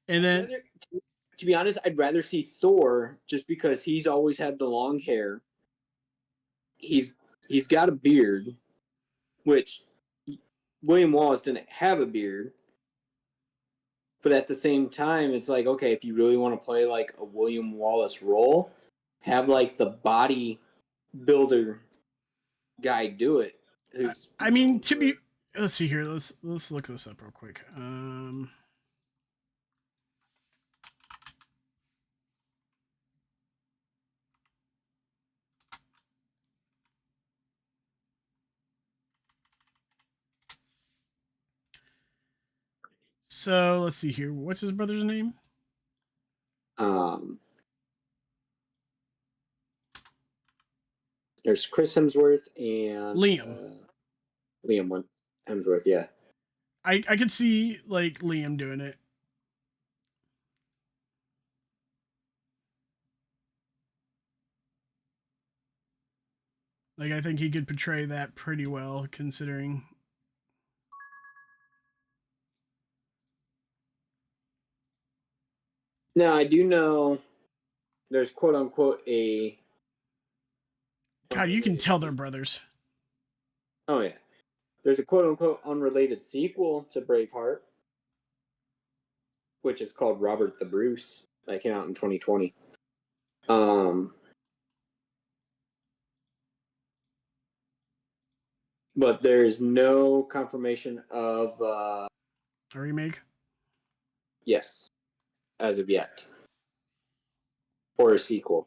and I'd then rather, to be honest, I'd rather see Thor just because he's always had the long hair. He's he's got a beard, which William Wallace didn't have a beard. But at the same time, it's like, okay, if you really want to play like a William Wallace role, have like the body builder guy do it. Who's I mean known to for be. Let's see here. Let's look this up real quick. So let's see here. What's his brother's name? um there's Chris Hemsworth and Liam. Liam Hemsworth, yeah. I could see like Liam doing it. Like I think he could portray that pretty well, considering. Now I do know there's quote unquote a God, you can unrelated tell they're sequel. brothers. Oh yeah. There's a quote unquote unrelated sequel to Braveheart, which is called Robert the Bruce. That came out in 2020. Um, but there's no confirmation of A remake. yes as of yet, or a sequel.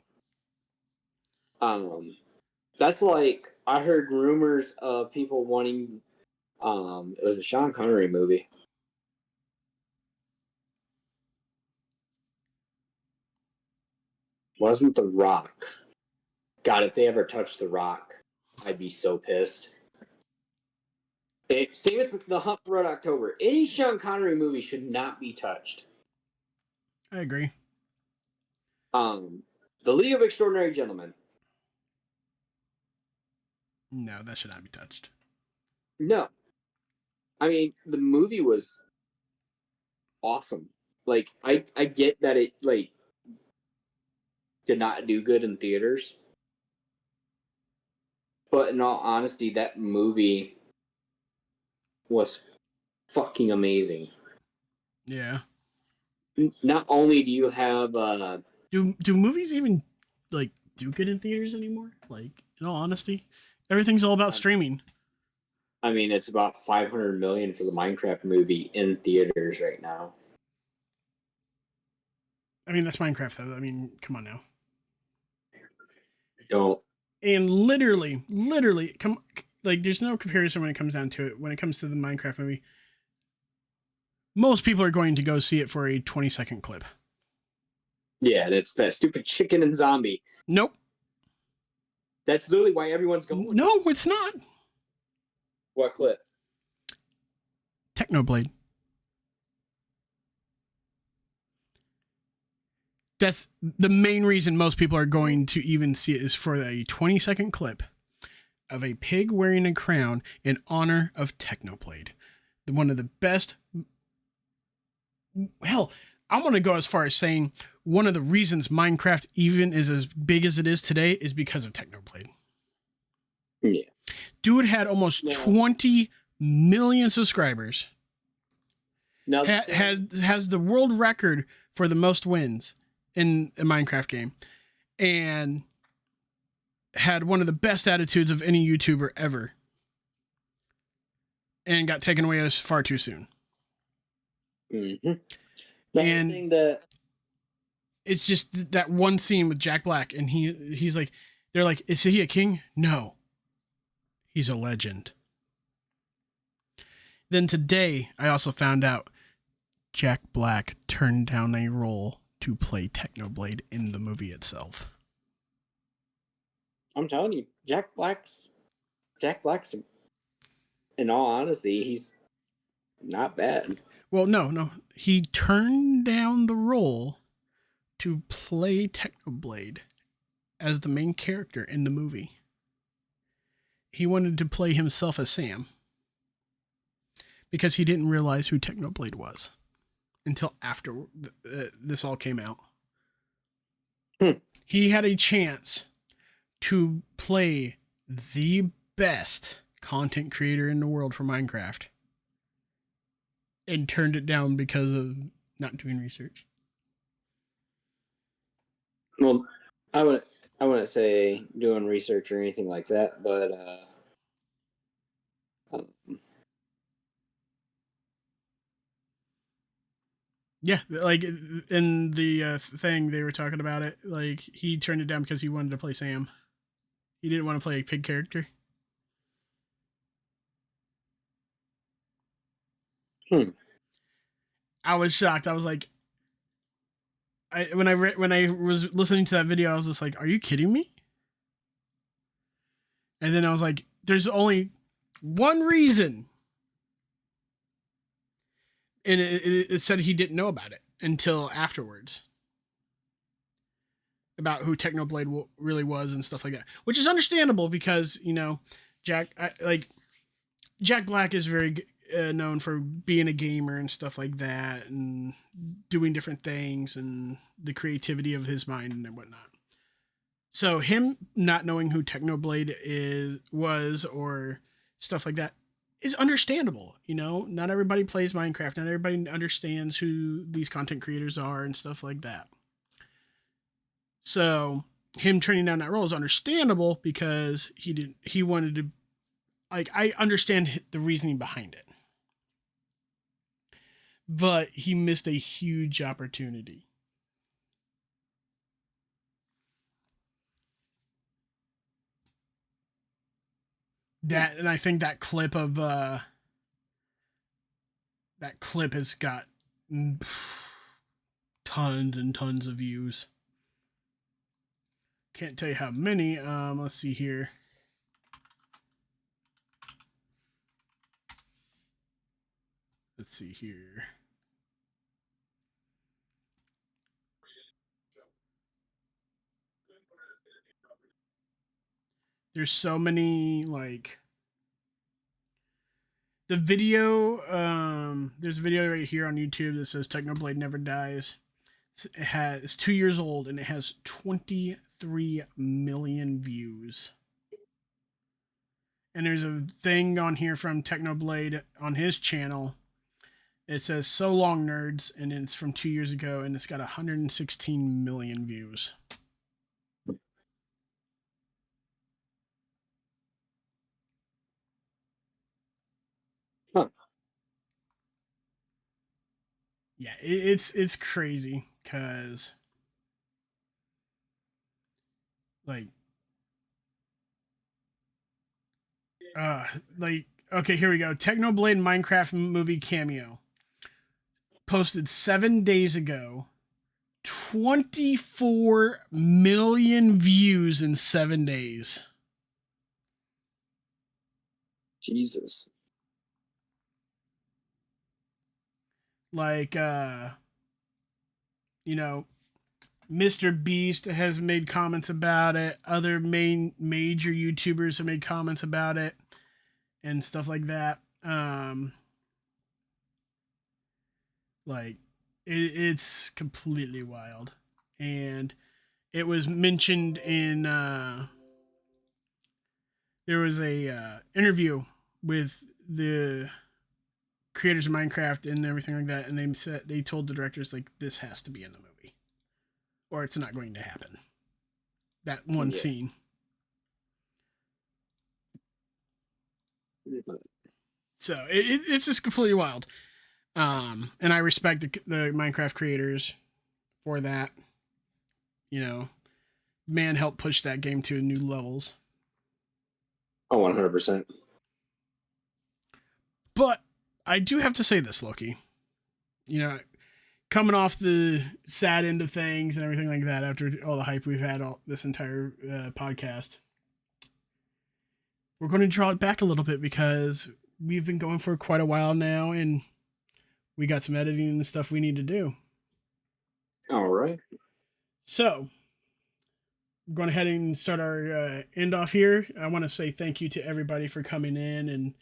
Um, that's like I heard rumors of people wanting. It was a Sean Connery movie. Wasn't The Rock? God, if they ever touched The Rock, I'd be so pissed. Same with The Hunt for Red October. Any Sean Connery movie should not be touched. I agree. Um, The League of Extraordinary Gentlemen. No, that should not be touched. No, I mean the movie was awesome. Like I get that it like did not do good in theaters, but in all honesty, that movie was fucking amazing. Yeah. Not only do you have Do movies even like do good in theaters anymore? Like, in all honesty, everything's all about I streaming. I mean it's about 500 million for the Minecraft movie in theaters right now. I mean, that's Minecraft though. I mean, come on now. Don't And literally, come like, there's no comparison when it comes down to it. When it comes to the Minecraft movie, most people are going to go see it for a 20-second clip. Yeah, that's that stupid chicken and zombie. Nope. That's literally why everyone's going there. No, it's not. What clip? Technoblade. That's the main reason most people are going to even see it is for a 20-second clip of a pig wearing a crown in honor of Technoblade. One of the best. Hell, I'm going to go as far as saying one of the reasons Minecraft even is as big as it is today is because of Technoblade. Yeah. Dude had almost 20 million subscribers. Now Has the world record for the most wins in a Minecraft game, and had one of the best attitudes of any YouTuber ever, and got taken away as far too soon. Mm-hmm. And thing that it's just that one scene with Jack Black, and he's like, they're like, is he a king? No, he's a legend. Then today, I also found out Jack Black turned down a role to play Technoblade in the movie itself. I'm telling you, Jack Black's, in all honesty, he's not bad. Well, no, he turned down the role to play Technoblade as the main character in the movie. He wanted to play himself as Sam because he didn't realize who Technoblade was until after this all came out. He had a chance to play the best content creator in the world for Minecraft and turned it down because of not doing research. Well, I wouldn't say doing research or anything like that, but yeah, like in the thing they were talking about it, like he turned it down because he wanted to play Sam. He didn't want to play a pig character. I was shocked. I was like, when I was listening to that video, I was just like, "Are you kidding me?" And then I was like, "There's only one reason," and it said he didn't know about it until afterwards about who Technoblade really was and stuff like that, which is understandable because Jack Black is very known for being a gamer and stuff like that, and doing different things and the creativity of his mind and whatnot. So him not knowing who Technoblade was or stuff like that is understandable. Not everybody plays Minecraft. Not everybody understands who these content creators are and stuff like that. So him turning down that role is understandable because he wanted to, like, I understand the reasoning behind it. But he missed a huge opportunity. And I think that clip has got tons and tons of views. Can't tell you how many. Let's see here. Let's see here. There's so many, like, the video. There's a video right here on YouTube that says Technoblade Never Dies. It's 2 years old and it has 23 million views. And there's a thing on here from Technoblade on his channel. It says "So long, nerds," and it's from 2 years ago, and it's got 116 million views. Huh. Yeah, it's crazy because, like, like, okay, here we go. Technoblade Minecraft movie cameo posted 7 days ago. 24 million views in 7 days. Jesus. Like, you know, Mr. Beast has made comments about it. Other major YouTubers have made comments about it and stuff like that. Like it's completely wild, and it was mentioned in there was a interview with the creators of Minecraft and everything like that, and they told the directors like this has to be in the movie, or it's not going to happen. That one Yeah. scene. So it's just completely wild. And I respect the Minecraft creators for that. You know, man helped push that game to new levels. Oh, 100%. But I do have to say this, Loki. You know, coming off the sad end of things and everything like that after all the hype we've had all this entire podcast, we're going to draw it back a little bit because we've been going for quite a while now and we got some editing and stuff we need to do. All right. So, going ahead and start our end off here. I want to say thank you to everybody for coming in and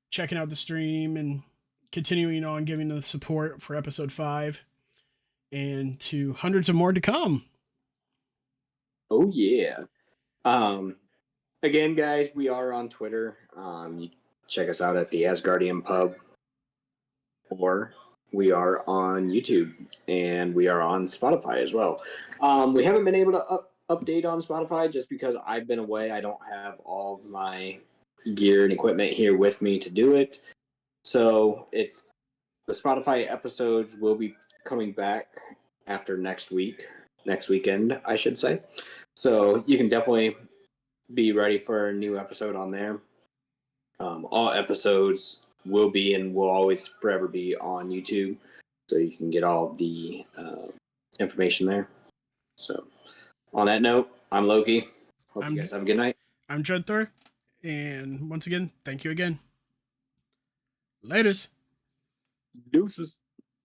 checking out the stream and continuing on giving the support for episode 5 and to hundreds of more to come. Oh, yeah. Um, Again, guys, we are on Twitter. You check us out at the Asgardian Pub, or we are on YouTube and we are on Spotify as well. We haven't been able to update on Spotify just because I've been away. I don't have all of my gear and equipment here with me to do it. So it's the Spotify episodes will be coming back after next weekend, I should say. So you can definitely be ready for a new episode on there. All episodes will be and will always forever be on YouTube, so you can get all the information there. So, on that note, I'm Loki. Hope you I'm guys have a good night. I'm Judd Thor, and once again, thank you again. Laters. Deuces.